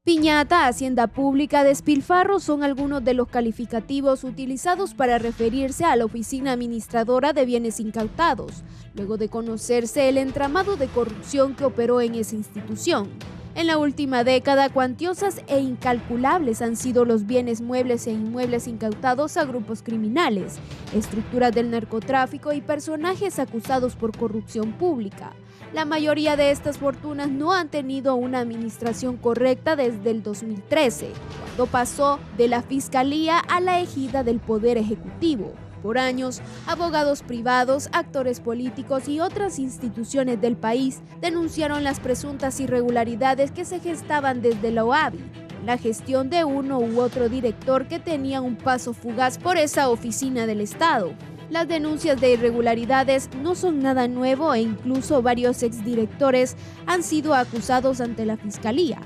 Piñata, hacienda pública, despilfarro son algunos de los calificativos utilizados para referirse a la oficina administradora de bienes incautados, luego de conocerse el entramado de corrupción que operó en esa institución. En la última década, cuantiosas e incalculables han sido los bienes muebles e inmuebles incautados a grupos criminales, estructuras del narcotráfico y personajes acusados por corrupción pública. La mayoría de estas fortunas no han tenido una administración correcta desde el 2013, cuando pasó de la Fiscalía a la égida del Poder Ejecutivo. Por años, abogados privados, actores políticos y otras instituciones del país denunciaron las presuntas irregularidades que se gestaban desde la OAVI, la gestión de uno u otro director que tenía un paso fugaz por esa oficina del Estado. Las denuncias de irregularidades no son nada nuevo e incluso varios exdirectores han sido acusados ante la Fiscalía.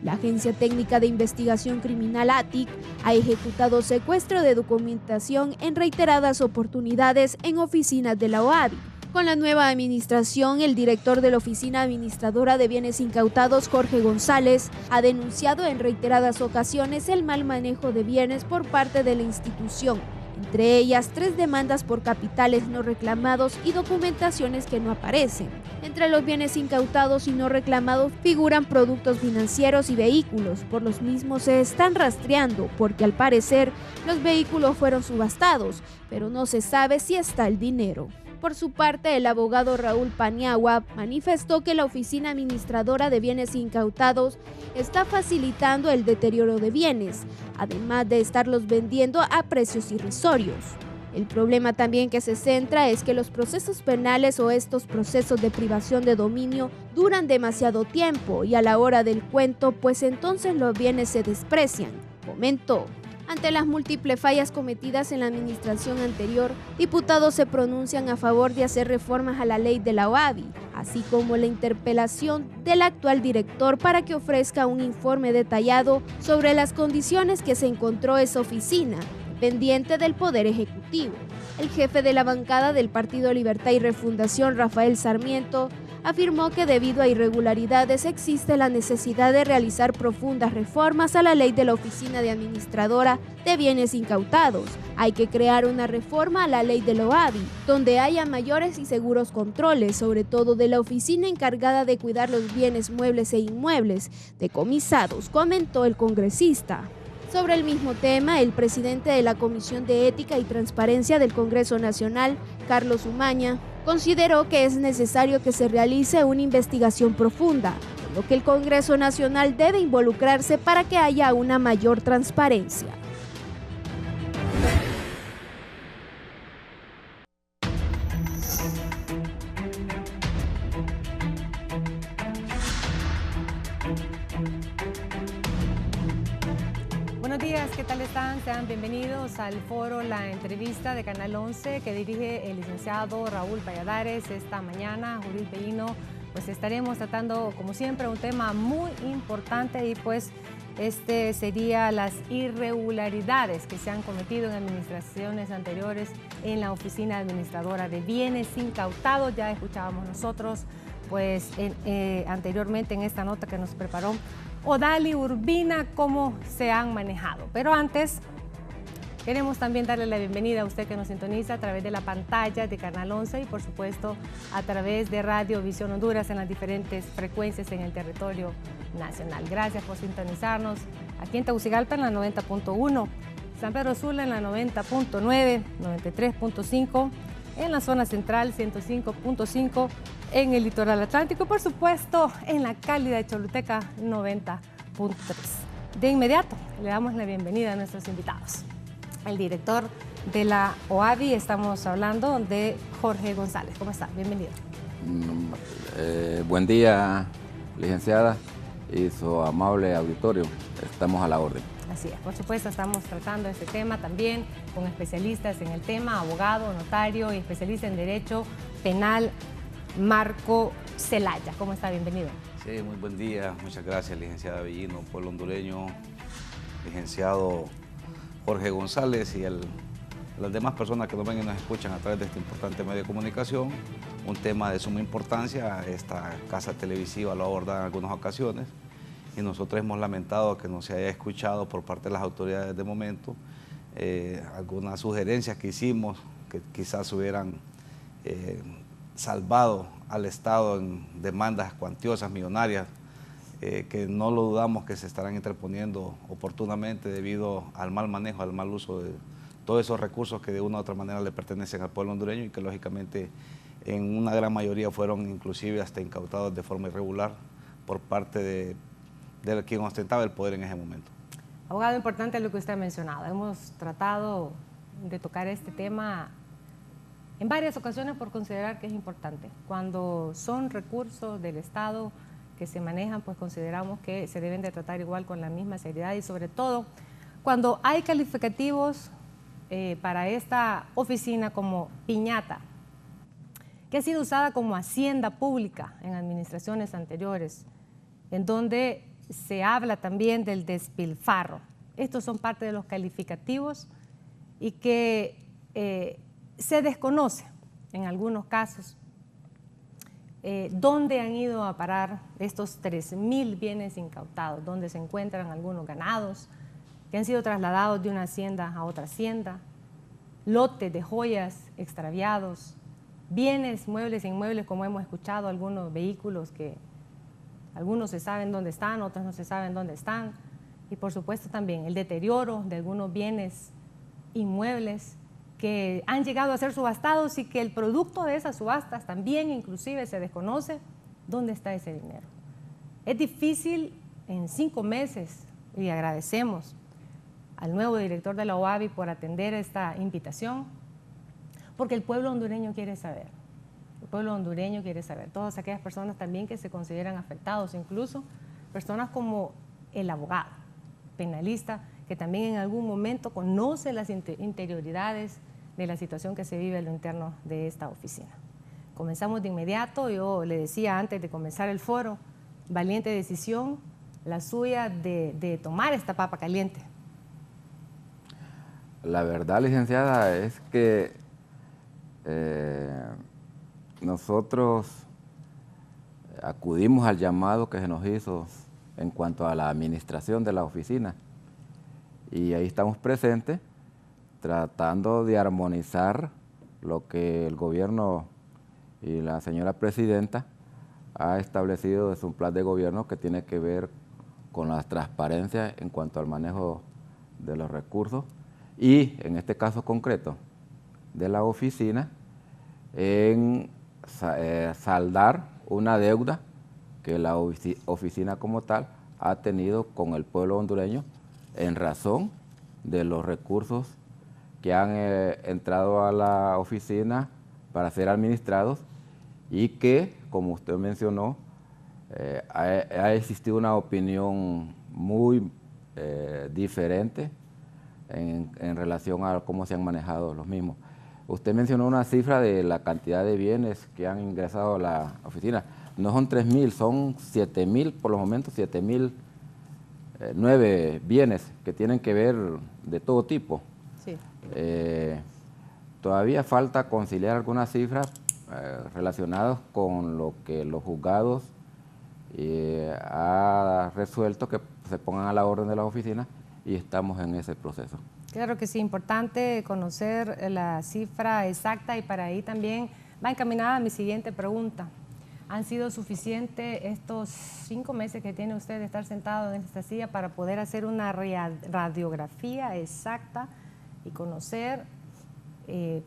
La Agencia Técnica de Investigación Criminal ATIC ha ejecutado secuestro de documentación en reiteradas oportunidades en oficinas de la OAVI. Con la nueva administración, el director de la Oficina Administradora de Bienes Incautados, Jorge González, ha denunciado en reiteradas ocasiones el mal manejo de bienes por parte de la institución, entre ellas 3 demandas por capitales no reclamados y documentaciones que no aparecen. Entre los bienes incautados y no reclamados figuran productos financieros y vehículos. Por los mismos se están rastreando porque al parecer los vehículos fueron subastados, pero no se sabe si está el dinero. Por su parte, el abogado Raúl Paniagua manifestó que la Oficina Administradora de Bienes Incautados está facilitando el deterioro de bienes, además de estarlos vendiendo a precios irrisorios. El problema también que se centra es que los procesos penales o estos procesos de privación de dominio duran demasiado tiempo y a la hora del cuento, pues entonces los bienes se desprecian, comentó. Ante las múltiples fallas cometidas en la administración anterior, diputados se pronuncian a favor de hacer reformas a la ley de la OAVI, así como la interpelación del actual director para que ofrezca un informe detallado sobre las condiciones que se encontró esa oficina, pendiente del Poder Ejecutivo. El jefe de la bancada del Partido Libertad y Refundación, Rafael Sarmiento, afirmó que debido a irregularidades existe la necesidad de realizar profundas reformas a la ley de la Oficina de Administradora de Bienes Incautados. Hay que crear una reforma a la ley de la OAVI, donde haya mayores y seguros controles, sobre todo de la oficina encargada de cuidar los bienes muebles e inmuebles decomisados, comentó el congresista. Sobre el mismo tema, el presidente de la Comisión de Ética y Transparencia del Congreso Nacional, Carlos Umaña, consideró que es necesario que se realice una investigación profunda, por lo que el Congreso Nacional debe involucrarse para que haya una mayor transparencia. Buenos días, ¿qué tal están? Sean bienvenidos al foro La Entrevista de Canal 11 que dirige el licenciado Raúl Valladares. Esta mañana, Judith Bellino, pues estaremos tratando, como siempre, un tema muy importante y pues este sería las irregularidades que se han cometido en administraciones anteriores en la Oficina Administradora de Bienes Incautados. Ya escuchábamos nosotros, pues anteriormente en esta nota que nos preparó Odaly Urbina, cómo se han manejado. Pero antes, queremos también darle la bienvenida a usted que nos sintoniza a través de la pantalla de Canal 11 y por supuesto a través de Radio Visión Honduras en las diferentes frecuencias en el territorio nacional. Gracias por sintonizarnos aquí en Tegucigalpa en la 90.1, San Pedro Sula en la 90.9, 93.5, en la zona central 105.5, en el litoral atlántico y por supuesto en la cálida de Choluteca 90.3. De inmediato le damos la bienvenida a nuestros invitados. El director de la OAVI, estamos hablando de Jorge González. ¿Cómo está? Bienvenido. Buen día, licenciada y su amable auditorio. Estamos a la orden. Así es, por supuesto estamos tratando este tema también con especialistas en el tema, abogado, notario y especialista en Derecho Penal, Marco Zelaya. ¿Cómo está? Bienvenido. Sí, muy buen día. Muchas gracias, licenciada Bellino, pueblo hondureño, licenciado Jorge González y las demás personas que nos ven y nos escuchan a través de este importante medio de comunicación. Un tema de suma importancia, esta casa televisiva lo aborda en algunas ocasiones y nosotros hemos lamentado que no se haya escuchado por parte de las autoridades de momento algunas sugerencias que hicimos que quizás hubieran salvado al Estado en demandas cuantiosas, millonarias, que no lo dudamos que se estarán interponiendo oportunamente debido al mal manejo, al mal uso de todos esos recursos que de una u otra manera le pertenecen al pueblo hondureño y que lógicamente en una gran mayoría fueron inclusive hasta incautados de forma irregular por parte de quien ostentaba el poder en ese momento. Abogado, importante lo que usted ha mencionado. Hemos tratado de tocar este tema en varias ocasiones por considerar que es importante. Cuando son recursos del Estado que se manejan, pues consideramos que se deben de tratar igual con la misma seriedad y sobre todo cuando hay calificativos para esta oficina como piñata, que ha sido usada como hacienda pública en administraciones anteriores, en donde se habla también del despilfarro. Estos son parte de los calificativos y que se desconoce en algunos casos dónde han ido a parar estos 3.000 bienes incautados, dónde se encuentran algunos ganados que han sido trasladados de una hacienda a otra hacienda, lotes de joyas extraviados, bienes, muebles e inmuebles, como hemos escuchado, algunos vehículos que algunos se saben dónde están, otros no se saben dónde están, y por supuesto también el deterioro de algunos bienes inmuebles que han llegado a ser subastados y que el producto de esas subastas también inclusive se desconoce dónde está ese dinero. Es difícil en 5 meses, y agradecemos al nuevo director de la OAVI por atender esta invitación, porque el pueblo hondureño quiere saber. El pueblo hondureño quiere saber, todas aquellas personas también que se consideran afectados, incluso personas como el abogado penalista, que también en algún momento conoce las interioridades de la situación que se vive en lo interno de esta oficina. Comenzamos de inmediato. Yo le decía antes de comenzar el foro, valiente decisión la suya de tomar esta papa caliente. La verdad, licenciada, es que nosotros acudimos al llamado que se nos hizo en cuanto a la administración de la oficina y ahí estamos presentes tratando de armonizar lo que el gobierno y la señora presidenta ha establecido desde un plan de gobierno que tiene que ver con la transparencia en cuanto al manejo de los recursos y en este caso concreto de la oficina en saldar una deuda que la oficina como tal ha tenido con el pueblo hondureño en razón de los recursos que han entrado a la oficina para ser administrados y que, como usted mencionó, ha existido una opinión muy diferente en relación a cómo se han manejado los mismos. Usted mencionó una cifra de la cantidad de bienes que han ingresado a la oficina. No son 3.000, son 7.000, por los momentos 7.009 bienes que tienen que ver de todo tipo. Sí. Todavía falta conciliar algunas cifras relacionadas con lo que los juzgados ha resuelto que se pongan a la orden de la oficina y estamos en ese proceso. Claro que sí, importante conocer la cifra exacta y para ahí también va encaminada a mi siguiente pregunta. ¿Han sido suficientes estos 5 meses que tiene usted de estar sentado en esta silla para poder hacer una radiografía exacta y conocer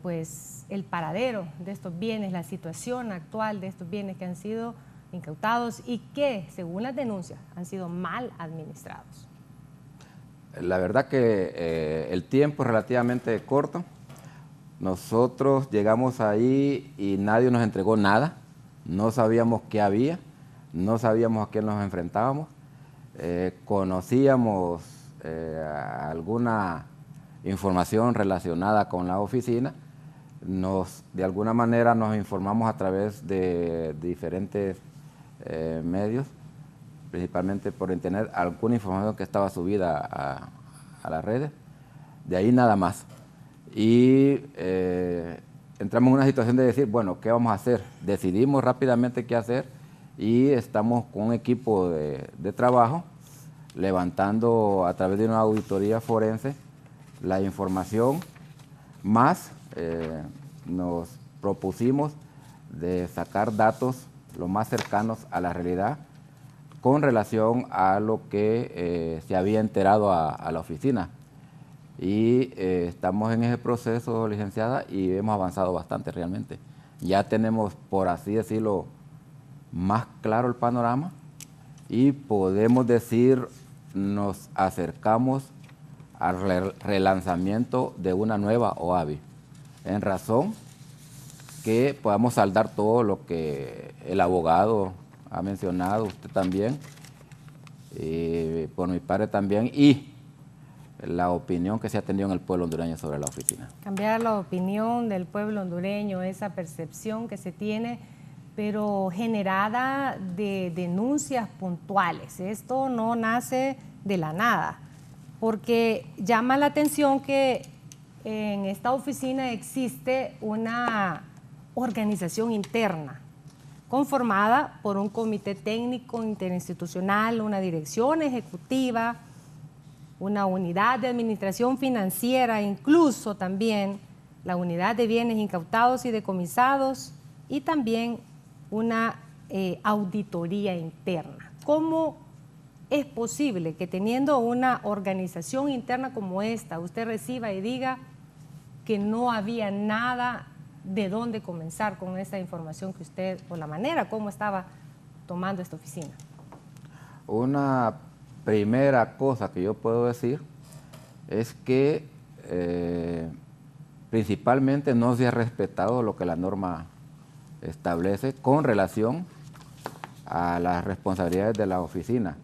pues el paradero de estos bienes, la situación actual de estos bienes que han sido incautados y que, según las denuncias, han sido mal administrados? La verdad que el tiempo es relativamente corto. Nosotros llegamos ahí y nadie nos entregó nada. No sabíamos qué había, no sabíamos a qué nos enfrentábamos. Conocíamos alguna información relacionada con la oficina. De alguna manera nos informamos a través de diferentes medios, principalmente por internet, alguna información que estaba subida a las redes, de ahí nada más. Y entramos en una situación de decir, bueno, ¿qué vamos a hacer? Decidimos rápidamente qué hacer y estamos con un equipo de trabajo levantando a través de una auditoría forense la información, más nos propusimos de sacar datos lo más cercanos a la realidad con relación a lo que se había enterado a la oficina. Y estamos en ese proceso, licenciada, y hemos avanzado bastante realmente. Ya tenemos, por así decirlo, más claro el panorama y podemos decir, nos acercamos al relanzamiento de una nueva OAVI, en razón que podamos saldar todo lo que el abogado ha mencionado, usted también, por mi parte también, y la opinión que se ha tenido en el pueblo hondureño sobre la oficina. Cambiar la opinión del pueblo hondureño, esa percepción que se tiene, pero generada de denuncias puntuales. Esto no nace de la nada, porque llama la atención que en esta oficina existe una organización interna conformada por un comité técnico interinstitucional, una dirección ejecutiva, una unidad de administración financiera, incluso también la unidad de bienes incautados y decomisados, y también una auditoría interna. ¿Cómo es posible que teniendo una organización interna como esta, usted reciba y diga que no había nada de dónde comenzar con esta información que usted, o la manera como estaba tomando esta oficina? Una primera cosa que yo puedo decir es que principalmente no se ha respetado lo que la norma establece con relación a las responsabilidades de la oficina,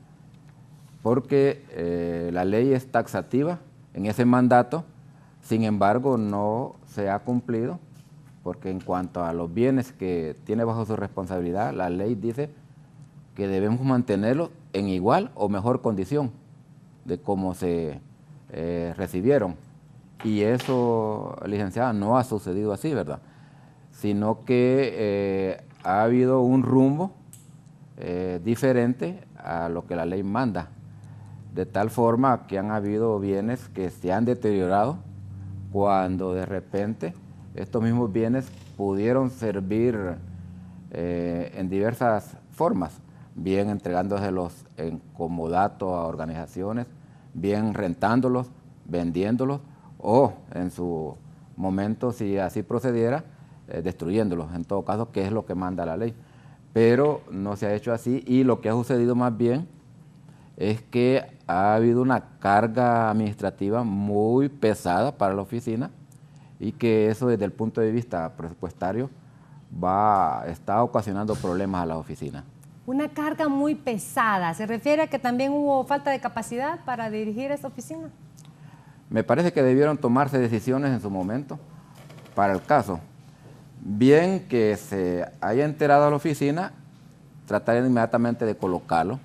porque la ley es taxativa en ese mandato, sin embargo no se ha cumplido, porque en cuanto a los bienes que tiene bajo su responsabilidad, la ley dice que debemos mantenerlos en igual o mejor condición de cómo se recibieron. Y eso, licenciada, no ha sucedido así, ¿verdad? Sino que ha habido un rumbo diferente a lo que la ley manda, de tal forma que han habido bienes que se han deteriorado cuando de repente estos mismos bienes pudieron servir en diversas formas, bien entregándoselos en comodato a organizaciones, bien rentándolos, vendiéndolos, o en su momento, si así procediera, destruyéndolos, en todo caso, que es lo que manda la ley. Pero no se ha hecho así, y lo que ha sucedido más bien es que ha habido una carga administrativa muy pesada para la oficina, y que eso desde el punto de vista presupuestario está ocasionando problemas a la oficina. Una carga muy pesada, ¿se refiere a que también hubo falta de capacidad para dirigir esta oficina? Me parece que debieron tomarse decisiones en su momento para el caso. Bien que se haya enterado a la oficina, tratar inmediatamente de colocarlo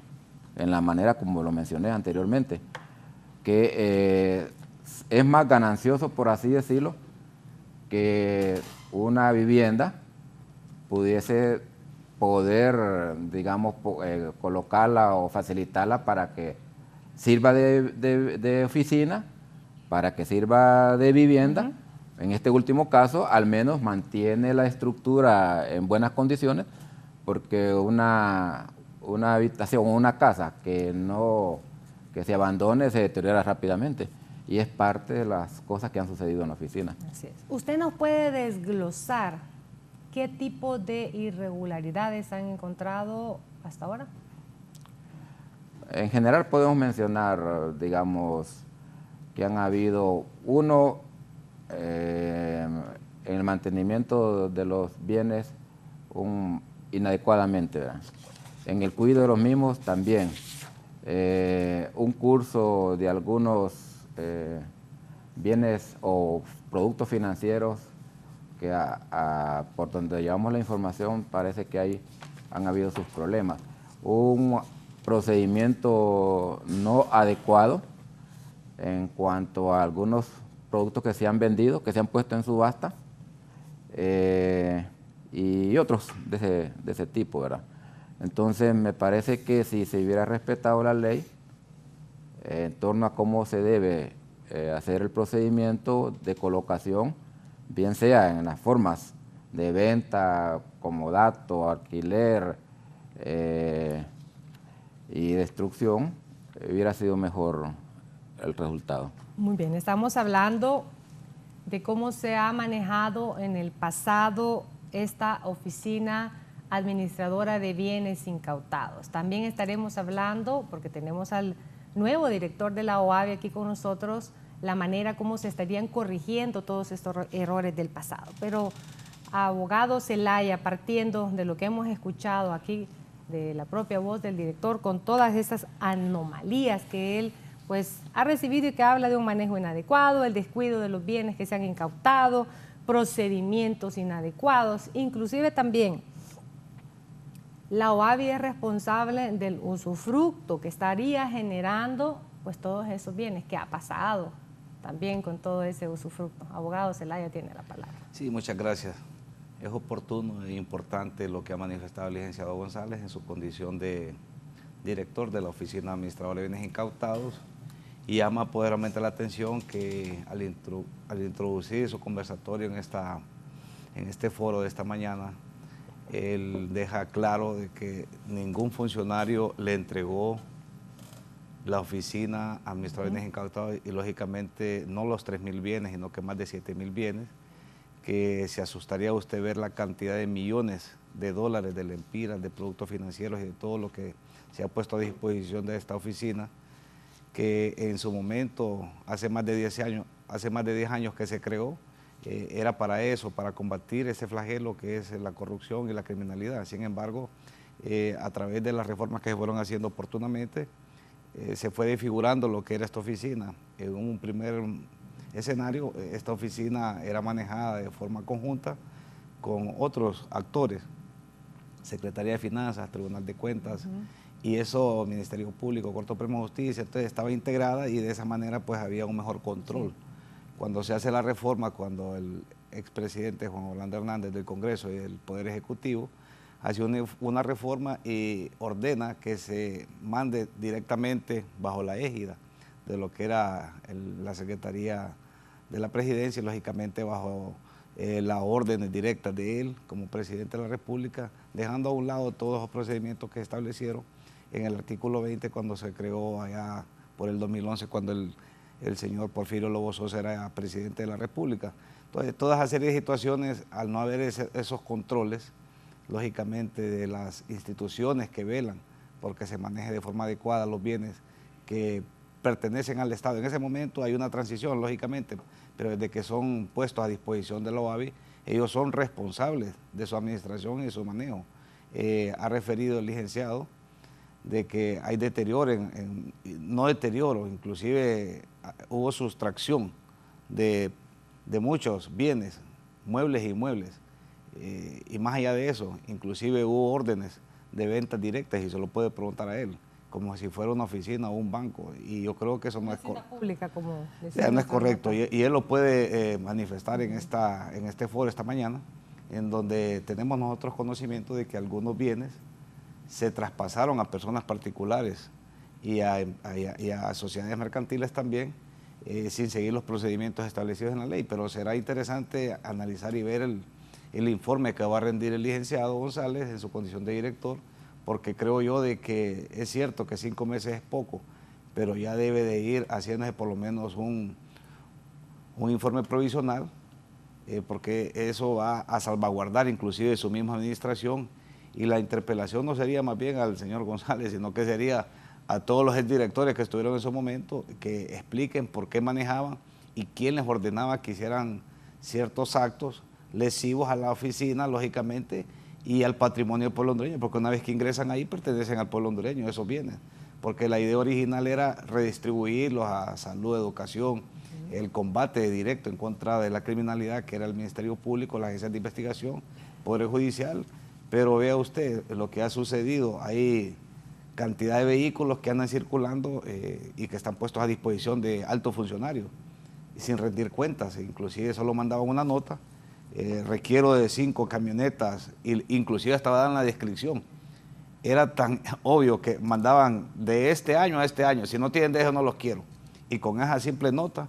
en la manera como lo mencioné anteriormente, que es más ganancioso, por así decirlo, que una vivienda pudiese digamos, colocarla o facilitarla para que sirva de oficina, para que sirva de vivienda. En este último caso, al menos mantiene la estructura en buenas condiciones, porque una habitación o una casa que se abandone se deteriora rápidamente. Y es parte de las cosas que han sucedido en la oficina. Así es. ¿Usted nos puede desglosar qué tipo de irregularidades han encontrado hasta ahora? En general podemos mencionar, digamos, que han habido en el mantenimiento de los bienes inadecuadamente, ¿verdad? En el cuidado de los mismos también. Un curso de algunos bienes o productos financieros que por donde llevamos la información parece que han habido sus problemas. Un procedimiento no adecuado en cuanto a algunos productos que se han vendido, que se han puesto en subasta, y otros de ese tipo, ¿verdad? Entonces me parece que si se hubiera respetado la ley, en torno a cómo se debe hacer el procedimiento de colocación, bien sea en las formas de venta, comodato, alquiler y destrucción, hubiera sido mejor el resultado. Muy bien, estamos hablando de cómo se ha manejado en el pasado esta oficina administradora de bienes incautados. También estaremos hablando, porque tenemos al nuevo director de la OABI aquí con nosotros, la manera como se estarían corrigiendo todos estos errores del pasado. Pero, abogado Zelaya, partiendo de lo que hemos escuchado aquí, de la propia voz del director, con todas estas anomalías que él pues ha recibido y que habla de un manejo inadecuado, el descuido de los bienes que se han incautado, procedimientos inadecuados, inclusive también la OABI es responsable del usufructo que estaría generando pues todos esos bienes. ¿Qué ha pasado también con todo ese usufructo? Abogado Zelaya tiene la palabra. Sí, muchas gracias. Es oportuno e importante lo que ha manifestado el licenciado González en su condición de director de la Oficina Administradora de Bienes Incautados, y llama poderosamente la atención que al introducir su conversatorio en este foro de esta mañana, él deja claro de que ningún funcionario le entregó la Oficina Administradora de Bienes Incautados, y lógicamente no los 3.000 bienes, sino que más de 7.000 bienes, que se asustaría usted ver la cantidad de millones de dólares de lempiras, de productos financieros y de todo lo que se ha puesto a disposición de esta oficina, que en su momento, hace más de 10 años que se creó, era para eso, para combatir ese flagelo que es la corrupción y la criminalidad. Sin embargo, a través de las reformas que se fueron haciendo oportunamente, se fue desfigurando lo que era esta oficina. En un primer escenario, esta oficina era manejada de forma conjunta con otros actores, Secretaría de Finanzas, Tribunal de Cuentas, y eso, Ministerio Público, Corte Suprema de Justicia, entonces estaba integrada y de esa manera pues había un mejor control. Cuando se hace la reforma, cuando el expresidente Juan Orlando Hernández del Congreso y del Poder Ejecutivo hace una reforma y ordena que se mande directamente bajo la égida de lo que era la Secretaría de la Presidencia, y lógicamente bajo las órdenes directas de él como presidente de la República, dejando a un lado todos los procedimientos que se establecieron en el artículo 20 cuando se creó allá por el 2011, cuando el señor Porfirio Lobo Sosa era presidente de la República. Entonces, toda esa serie de situaciones, al no haber esos controles, lógicamente de las instituciones que velan porque se maneje de forma adecuada los bienes que pertenecen al Estado. En ese momento hay una transición, lógicamente, pero desde que son puestos a disposición de la OABI, ellos son responsables de su administración y de su manejo. Ha referido el licenciado de que hay deterioro, no deterioro, inclusive hubo sustracción de muchos bienes, muebles e inmuebles, y más allá de eso, inclusive hubo órdenes de ventas directas, y se lo puede preguntar a él, como si fuera una oficina o un banco, y yo creo que eso no es pública, como no es correcto, y él lo puede manifestar en este foro esta mañana, en donde tenemos nosotros conocimiento de que algunos bienes se traspasaron a personas particulares y a sociedades mercantiles también, sin seguir los procedimientos establecidos en la ley, pero será interesante analizar y ver el informe que va a rendir el licenciado González en su condición de director, porque creo yo de que es cierto que 5 meses es poco, pero ya debe de ir haciéndose por lo menos un informe provisional, porque eso va a salvaguardar inclusive su misma administración, y la interpelación no sería más bien al señor González, sino que sería a todos los exdirectores que estuvieron en ese momento, que expliquen por qué manejaban y quién les ordenaba que hicieran ciertos actos lesivos a la oficina, lógicamente, y al patrimonio del pueblo hondureño, porque una vez que ingresan ahí pertenecen al pueblo hondureño esos bienes, porque la idea original era redistribuirlos a salud, educación, el combate directo en contra de la criminalidad, que era el Ministerio Público, las agencias de investigación, Poder Judicial. Pero vea usted lo que ha sucedido, hay cantidad de vehículos que andan circulando y que están puestos a disposición de altos funcionarios, sin rendir cuentas, inclusive solo mandaban una nota, requiero de 5 camionetas, inclusive estaba dando la descripción. era tan obvio que mandaban de este año a este año, si no tienen de eso no los quiero. Y con esa simple nota,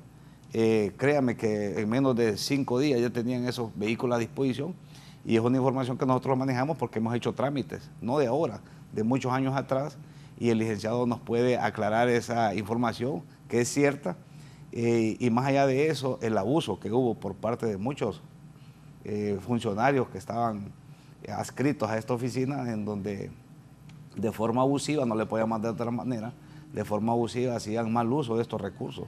créame que en menos de 5 días ya tenían esos vehículos a disposición, y es una información que nosotros manejamos porque hemos hecho trámites, no de ahora, de muchos años atrás, y el licenciado nos puede aclarar esa información que es cierta, y más allá de eso, el abuso que hubo por parte de muchos funcionarios que estaban adscritos a esta oficina, en donde de forma abusiva, no le podía mandar de otra manera, de forma abusiva hacían mal uso de estos recursos.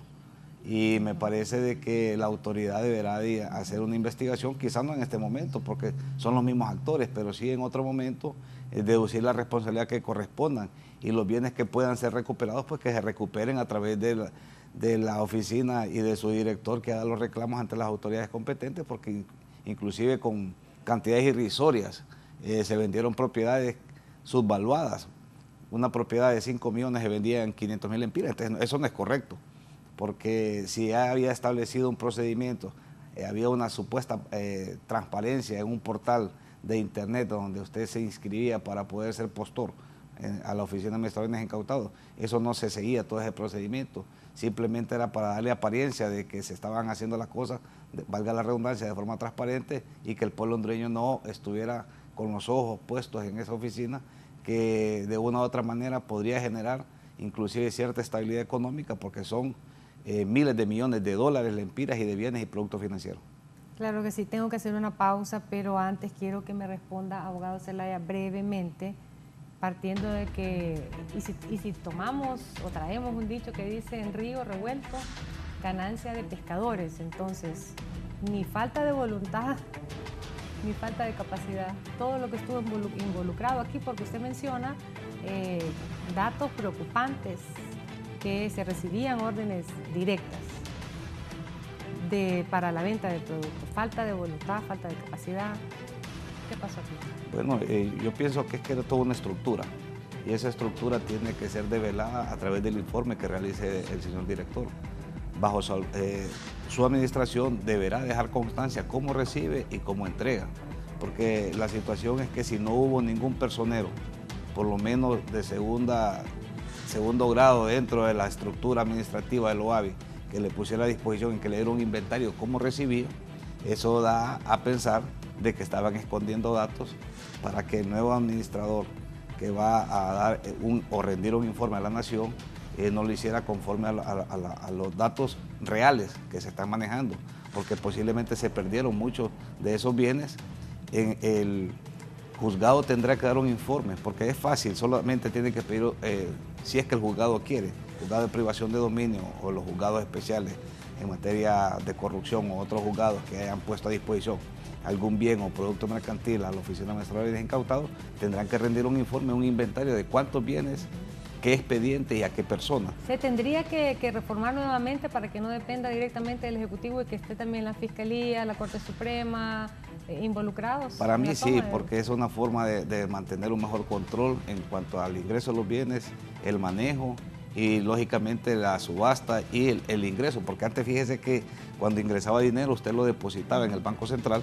Y me parece de que la autoridad deberá de hacer una investigación, quizás no en este momento, porque son los mismos actores, pero sí en otro momento deducir la responsabilidad que correspondan, y los bienes que puedan ser recuperados, pues que se recuperen a través de la oficina y de su director, que haga los reclamos ante las autoridades competentes, porque inclusive con cantidades irrisorias se vendieron propiedades subvaluadas. Una propiedad de 5 millones se vendía en 500.000 lempiras. Entonces eso no es correcto, porque si ya había establecido un procedimiento, había una supuesta transparencia en un portal de internet donde usted se inscribía para poder ser postor a la oficina de administradores de bienes incautados, eso no se seguía todo ese procedimiento, simplemente era para darle apariencia de que se estaban haciendo las cosas, valga la redundancia, de forma transparente, y que el pueblo hondureño no estuviera con los ojos puestos en esa oficina, que de una u otra manera podría generar inclusive cierta estabilidad económica, porque son miles de millones de dólares, lempiras y de bienes y productos financieros. Claro que sí, tengo que hacer una pausa, pero antes quiero que me responda, abogado Zelaya, brevemente, partiendo de que, y si tomamos o traemos un dicho que dice en río revuelto, ganancia de pescadores, entonces, ni falta de voluntad, ni falta de capacidad, todo lo que estuvo involucrado aquí, porque usted menciona datos preocupantes, que se recibían órdenes directas para la venta de productos, falta de voluntad, falta de capacidad. ¿Qué pasó aquí? Bueno, yo pienso que es que era toda una estructura, y esa estructura tiene que ser develada a través del informe que realice el señor director. Bajo su administración deberá dejar constancia cómo recibe y cómo entrega, porque la situación es que si no hubo ningún personero, por lo menos de segundo grado dentro de la estructura administrativa del OAVI, que le pusiera a disposición y que le diera un inventario cómo recibía, eso da a pensar de que estaban escondiendo datos para que el nuevo administrador que va a dar o rendir un informe a la nación no lo hiciera conforme a los datos reales que se están manejando, porque posiblemente se perdieron muchos de esos bienes. El juzgado tendrá que dar un informe, porque es fácil, solamente tiene que pedir, si es que el juzgado quiere, juzgado de privación de dominio o los juzgados especiales en materia de corrupción o otros juzgados que hayan puesto a disposición algún bien o producto mercantil a la Oficina de Administradores de Bienes Incautados, tendrán que rendir un informe, un inventario de cuántos bienes, qué expediente y a qué persona. ¿Se tendría que reformar nuevamente para que no dependa directamente del Ejecutivo y que esté también la Fiscalía, la Corte Suprema involucrados? Para mí sí, porque es una forma de mantener un mejor control en cuanto al ingreso de los bienes, el manejo y lógicamente la subasta y el ingreso, porque antes fíjese que cuando ingresaba dinero usted lo depositaba en el Banco Central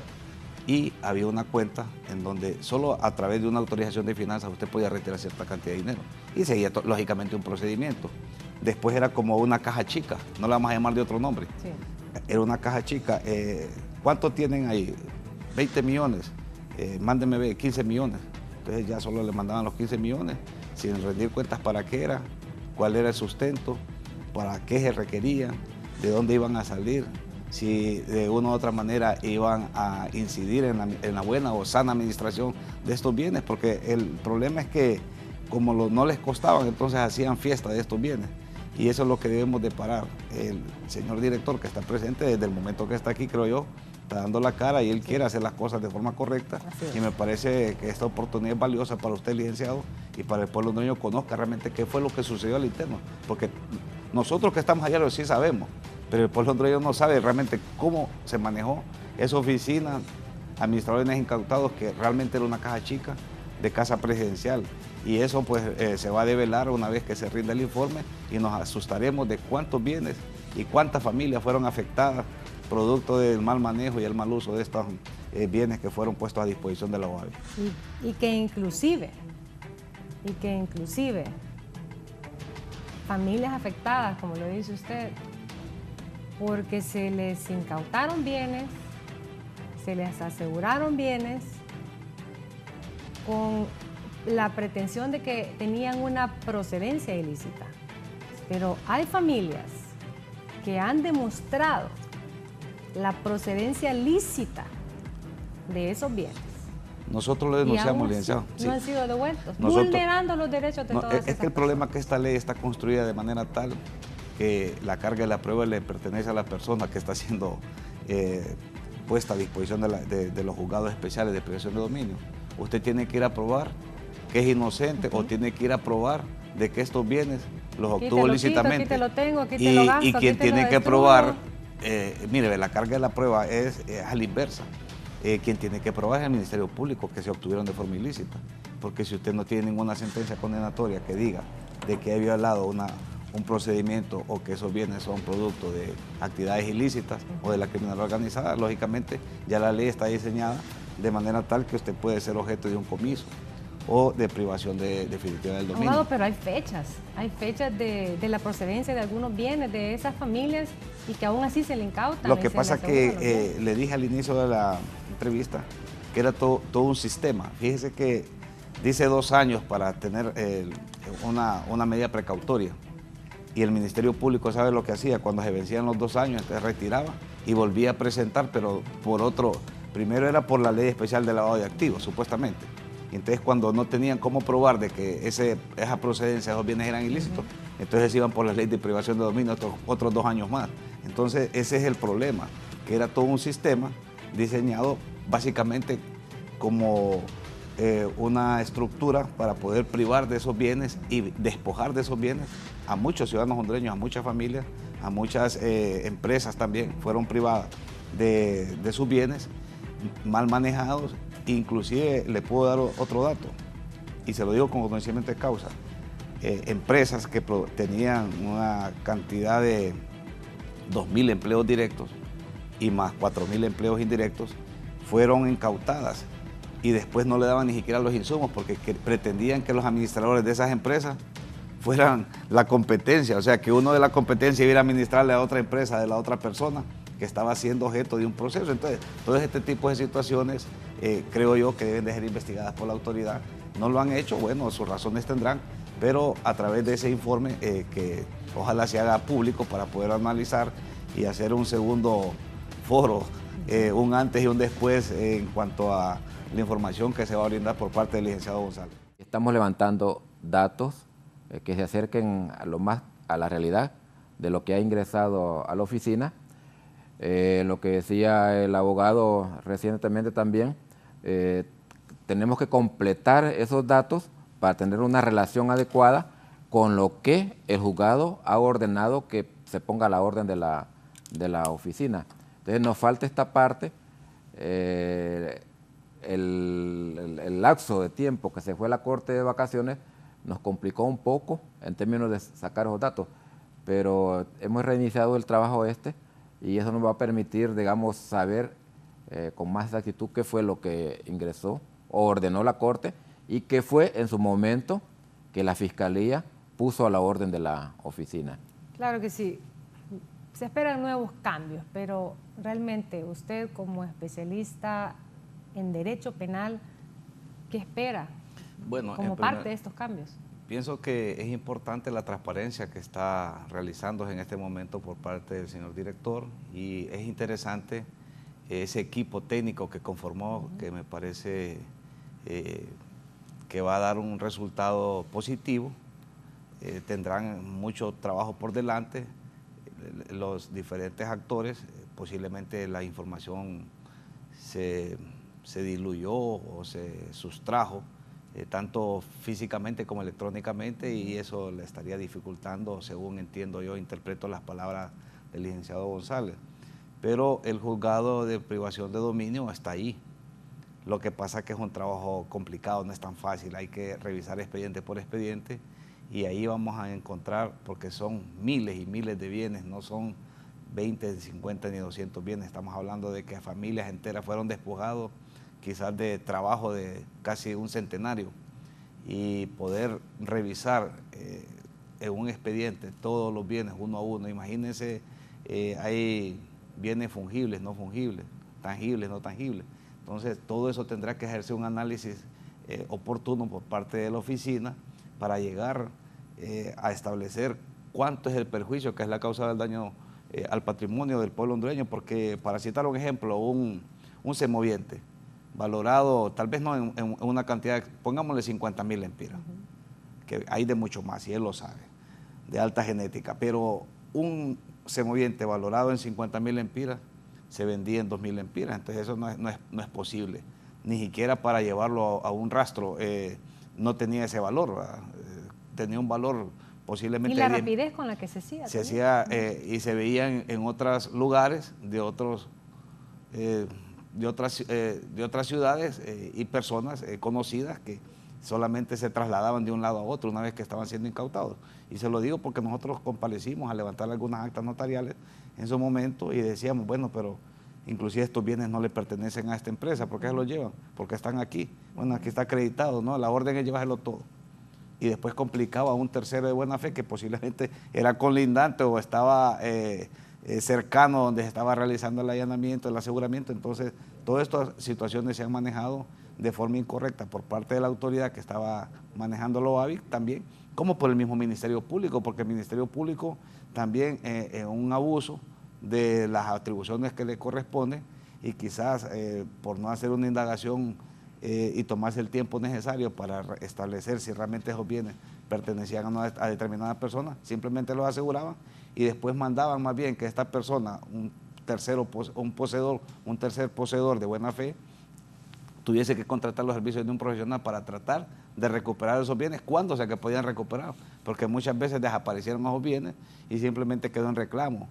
y había una cuenta en donde solo a través de una autorización de finanzas usted podía retirar cierta cantidad de dinero y seguía lógicamente un procedimiento. Después era como una caja chica, no la vamos a llamar de otro nombre, sí. Era una caja chica. ¿Cuánto tienen ahí? 20 millones, mándenme 15 millones. Entonces ya solo le mandaban los 15 millones, sin rendir cuentas para qué era, cuál era el sustento, para qué se requerían, de dónde iban a salir, si de una u otra manera iban a incidir en la buena o sana administración de estos bienes, porque el problema es que como no les costaban, entonces hacían fiesta de estos bienes. Y eso es lo que debemos de parar. El señor director que está presente desde el momento que está aquí, creo yo, está dando la cara y él quiere hacer las cosas de forma correcta. Y me parece que esta oportunidad es valiosa para usted, licenciado, y para el pueblo hondureño conozca realmente qué fue lo que sucedió al interno. Porque nosotros que estamos allá sí sabemos, pero el pueblo hondureño no sabe realmente cómo se manejó esa oficina administradora de bienes incautados, que realmente era una caja chica de casa presidencial. Y eso pues se va a develar una vez que se rinda el informe y nos asustaremos de cuántos bienes y cuántas familias fueron afectadas producto del mal manejo y el mal uso de estos y que inclusive familias afectadas, como lo dice usted, porque se les incautaron bienes, se les aseguraron bienes con la pretensión de que tenían una procedencia ilícita. Pero hay familias que han demostrado la procedencia lícita de esos bienes. Nosotros lo denunciamos, licenciado. No han sido devueltos, vulnerando los derechos de todas esas Es que el problema es que esta ley está construida de manera tal que la carga de la prueba le pertenece a la persona que está siendo puesta a disposición de los juzgados especiales de privación de dominio. Usted tiene que ir a probar que es inocente o tiene que ir a probar de que estos bienes los obtuvo lícitamente. Aquí te lo tengo, aquí te lo gasto, y quien tiene que probar, mire, la carga de la prueba es a la inversa. Quien tiene que probar es el Ministerio Público que se obtuvieron de forma ilícita. Porque si usted no tiene ninguna sentencia condenatoria que diga de que ha violado un procedimiento o que esos bienes son producto de actividades ilícitas o de la criminalidad organizada, lógicamente ya la ley está diseñada de manera tal que usted puede ser objeto de un comiso o de privación definitiva del dominio. Abogado, pero hay fechas de la procedencia de algunos bienes de esas familias y que aún así se le incautan. Lo que pasa es que le dije al inicio de la entrevista que era todo un sistema. Fíjese que dice 2 años para tener una medida precautoria y el Ministerio Público sabe lo que hacía. Cuando se vencían los 2 años, entonces retiraba y volvía a presentar, pero por otro, primero era por la ley especial de lavado de activos, supuestamente. Y entonces cuando no tenían cómo probar de que esa procedencia, esos bienes eran ilícitos, entonces iban por la ley de privación de dominio otros 2 años más. Entonces ese es el problema, que era todo un sistema diseñado básicamente como una estructura para poder privar de esos bienes y despojar de esos bienes a muchos ciudadanos hondureños, a muchas familias, a muchas empresas también fueron privadas de sus bienes mal manejados. Inclusive le puedo dar otro dato, y se lo digo con conocimiento de causa. Empresas que tenían una cantidad de 2.000 empleos directos y más 4.000 empleos indirectos fueron incautadas y después no le daban ni siquiera los insumos porque pretendían que los administradores de esas empresas fueran la competencia, o sea, que uno de la competencia iba a administrarle a otra empresa de la otra persona que estaba siendo objeto de un proceso. Entonces, todo este tipo de situaciones creo yo que deben de ser investigadas por la autoridad. No lo han hecho, bueno, sus razones tendrán, pero a través de ese informe que ojalá se haga público para poder analizar y hacer un segundo foro, un antes y un después en cuanto a la información que se va a brindar por parte del licenciado González. Estamos levantando datos que se acerquen a la realidad de lo que ha ingresado a la oficina. Lo que decía el abogado recientemente también, tenemos que completar esos datos para tener una relación adecuada con lo que el juzgado ha ordenado que se ponga a la orden de la oficina. Entonces nos falta esta parte, el lapso de tiempo que se fue a la corte de vacaciones nos complicó un poco en términos de sacar esos datos, pero hemos reiniciado el trabajo y eso nos va a permitir, digamos, saber con más exactitud qué fue lo que ingresó o ordenó la Corte y qué fue en su momento que la Fiscalía puso a la orden de la oficina. Claro que sí. Se esperan nuevos cambios, pero realmente usted como especialista en derecho penal, ¿qué espera como parte de estos cambios? Pienso que es importante la transparencia que está realizándose en este momento por parte del señor director y es interesante ese equipo técnico que conformó, que me parece que va a dar un resultado positivo. Tendrán mucho trabajo por delante los diferentes actores, posiblemente la información se diluyó o se sustrajo, tanto físicamente como electrónicamente, y eso le estaría dificultando, según entiendo yo, interpreto las palabras del licenciado González. Pero el juzgado de privación de dominio está ahí. Lo que pasa es que es un trabajo complicado, no es tan fácil, hay que revisar expediente por expediente y ahí vamos a encontrar, porque son miles y miles de bienes, no son 20, 50 ni 200 bienes, estamos hablando de que familias enteras fueron despojados quizás de trabajo de casi un centenario y poder revisar en un expediente todos los bienes uno a uno. Imagínense, hay bienes fungibles, no fungibles, tangibles, no tangibles. Entonces, todo eso tendrá que ejercer un análisis oportuno por parte de la oficina para llegar a establecer cuánto es el perjuicio que es la causa del daño al patrimonio del pueblo hondureño, porque para citar un ejemplo, un semoviente valorado, tal vez no en una cantidad, pongámosle 50.000 lempiras, que hay de mucho más, y él lo sabe, de alta genética, pero un semoviente valorado en 50.000 lempiras se vendía en 2.000 lempiras, entonces eso no es posible, ni siquiera para llevarlo a un rastro, no tenía ese valor, tenía un valor posiblemente... Y la rapidez con la que se hacía. Se hacía y se veía en otros lugares de otras ciudades y personas conocidas que solamente se trasladaban de un lado a otro una vez que estaban siendo incautados. Y se lo digo porque nosotros comparecimos a levantar algunas actas notariales en su momento y decíamos, bueno, pero inclusive estos bienes no le pertenecen a esta empresa, ¿por qué se los llevan? Porque están aquí. Bueno, aquí está acreditado, ¿no? La orden es llevárselo todo. Y después complicaba a un tercero de buena fe que posiblemente era colindante o estaba cercano donde se estaba realizando el allanamiento, el aseguramiento. Entonces, todas estas situaciones se han manejado de forma incorrecta por parte de la autoridad que estaba manejando la OAVI también, como por el mismo Ministerio Público, porque el Ministerio Público también un abuso de las atribuciones que le corresponden y quizás por no hacer una indagación y tomarse el tiempo necesario para establecer si realmente esos bienes pertenecían a determinadas personas, simplemente los aseguraban y después mandaban más bien que esta persona, un tercer poseedor de buena fe, tuviese que contratar los servicios de un profesional para tratar de recuperar esos bienes cuando sea que podían recuperar, porque muchas veces desaparecieron esos bienes y simplemente quedó en reclamo.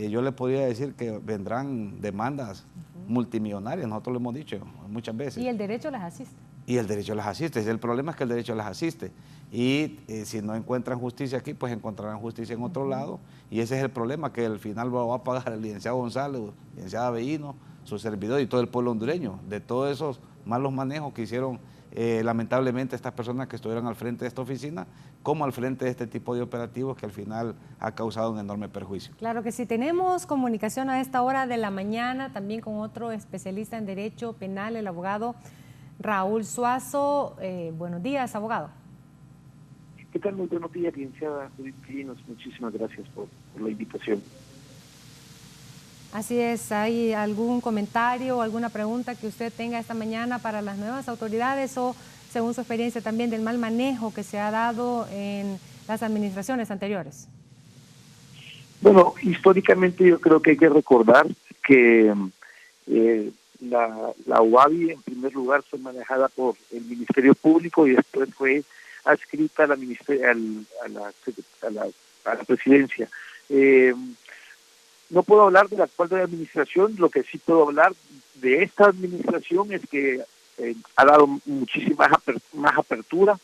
Yo le podría decir que vendrán demandas multimillonarias, nosotros lo hemos dicho muchas veces. Y el derecho les asiste. Y el derecho les asiste, el problema es que el derecho les asiste. Y si no encuentran justicia aquí, pues encontrarán justicia en otro lado. Y ese es el problema, que al final lo va a pagar el licenciado González, el licenciado Bellino, su servidor y todo el pueblo hondureño, de todos esos malos manejos que hicieron lamentablemente estas personas que estuvieron al frente de esta oficina, como al frente de este tipo de operativos que al final ha causado un enorme perjuicio. Claro que sí. Tenemos comunicación a esta hora de la mañana también con otro especialista en Derecho Penal, el abogado Raúl Suazo. Buenos días, abogado. ¿Qué tal? Muy buenos días, licenciada Judith Pilinos. Muchísimas gracias por la invitación. Así es, ¿hay algún comentario o alguna pregunta que usted tenga esta mañana para las nuevas autoridades o, según su experiencia también, del mal manejo que se ha dado en las administraciones anteriores? Bueno, históricamente yo creo que hay que recordar que la OAVI en primer lugar fue manejada por el Ministerio Público y después fue adscrita a la presidencia. No puedo hablar de la actual administración, lo que sí puedo hablar de esta administración es que ha dado muchísima más apertura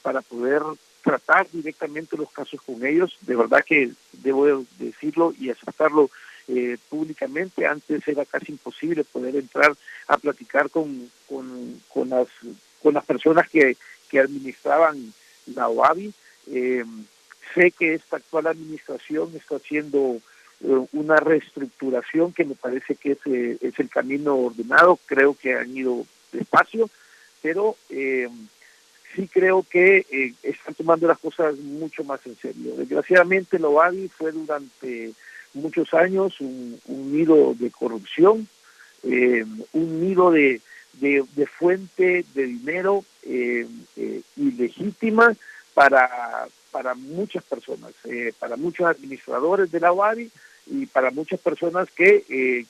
para poder tratar directamente los casos con ellos. De verdad que debo decirlo y aceptarlo públicamente. Antes era casi imposible poder entrar a platicar con las personas que administraban la OAVI. Sé que esta actual administración está haciendo una reestructuración que me parece que es el camino ordenado. Creo que han ido despacio, pero sí creo que están tomando las cosas mucho más en serio. Desgraciadamente la OAVI fue durante muchos años un nido de corrupción, un nido de fuente de dinero ilegítima para muchas personas, para muchos administradores de la OAVI y para muchas personas en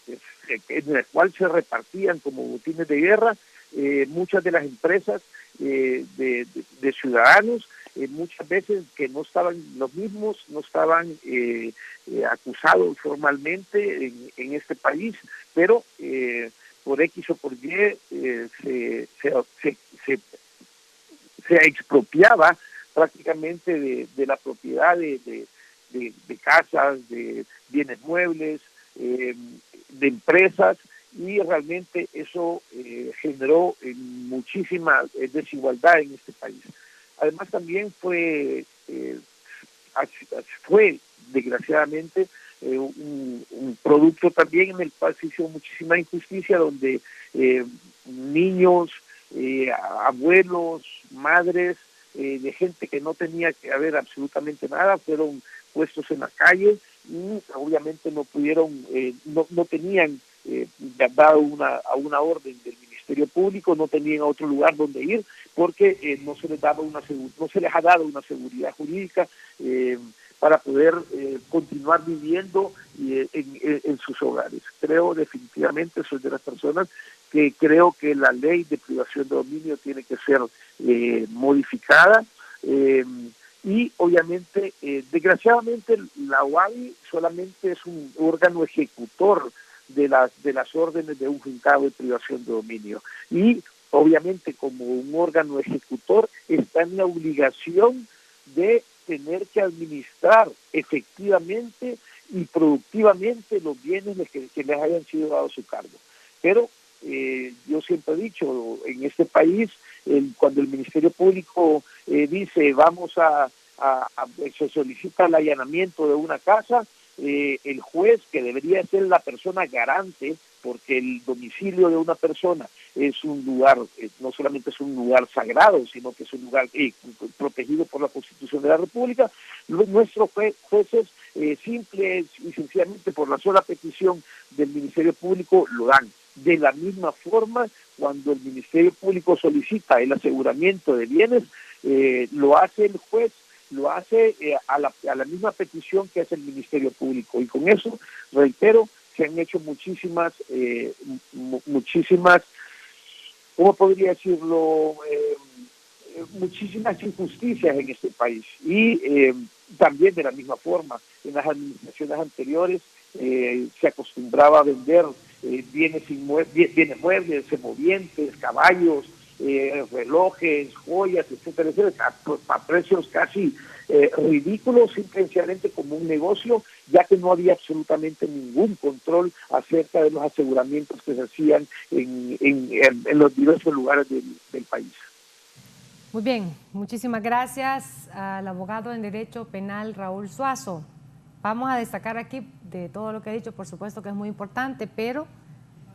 el cual se repartían como botines de guerra muchas de las empresas de ciudadanos, muchas veces que no estaban los mismos, no estaban acusados formalmente en este país, pero por X o por Y se expropiaba prácticamente de la propiedad de casas, de bienes muebles, de empresas, y realmente eso generó muchísima desigualdad en este país. Además también fue desgraciadamente un producto también en el cual se hizo muchísima injusticia, donde niños, abuelos, madres, de gente que no tenía que haber absolutamente nada, fueron puestos en la calle y obviamente no pudieron, no tenían dado una orden del Ministerio Público, no tenían otro lugar donde ir porque no se les ha dado una seguridad jurídica para poder continuar viviendo en sus hogares. Creo definitivamente, soy de las personas que creo que la ley de privación de dominio tiene que ser modificada, y obviamente, desgraciadamente, la OAVI solamente es un órgano ejecutor de las órdenes de un juzgado de privación de dominio, y obviamente como un órgano ejecutor está en la obligación de tener que administrar efectivamente y productivamente los bienes que les hayan sido dados a su cargo. Pero yo siempre he dicho, en este país, cuando el Ministerio Público dice se solicita el allanamiento de una casa, el juez, que debería ser la persona garante, porque el domicilio de una persona es un lugar, no solamente es un lugar sagrado, sino que es un lugar protegido por la Constitución de la República, nuestros jueces, simple y sencillamente por la sola petición del Ministerio Público, lo dan. De la misma forma, cuando el Ministerio Público solicita el aseguramiento de bienes, lo hace el juez, lo hace a la misma petición que hace el Ministerio Público. Y con eso, reitero, se han hecho muchísimas, ¿cómo podría decirlo? Muchísimas injusticias en este país. Y también de la misma forma, en las administraciones anteriores se acostumbraba a vender bienes muebles, semovientes, caballos, relojes, joyas, etcétera, etcétera, a precios casi ridículos, simplemente como un negocio, ya que no había absolutamente ningún control acerca de los aseguramientos que se hacían en los diversos lugares del país. Muy bien, muchísimas gracias al abogado en Derecho Penal Raúl Zuazo. Vamos a destacar aquí de todo lo que ha dicho, por supuesto que es muy importante, pero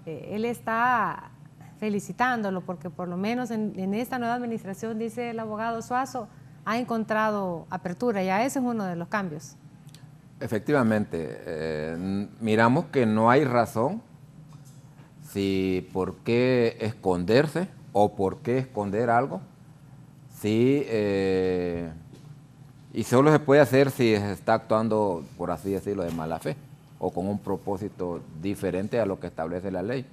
él está felicitándolo porque por lo menos en esta nueva administración, dice el abogado Zuazo, ha encontrado apertura, ya ese es uno de los cambios. Efectivamente, miramos que no hay razón si por qué esconderse o por qué esconder algo, si, y solo se puede hacer si se está actuando, por así decirlo, de mala fe o con un propósito diferente a lo que establece la ley.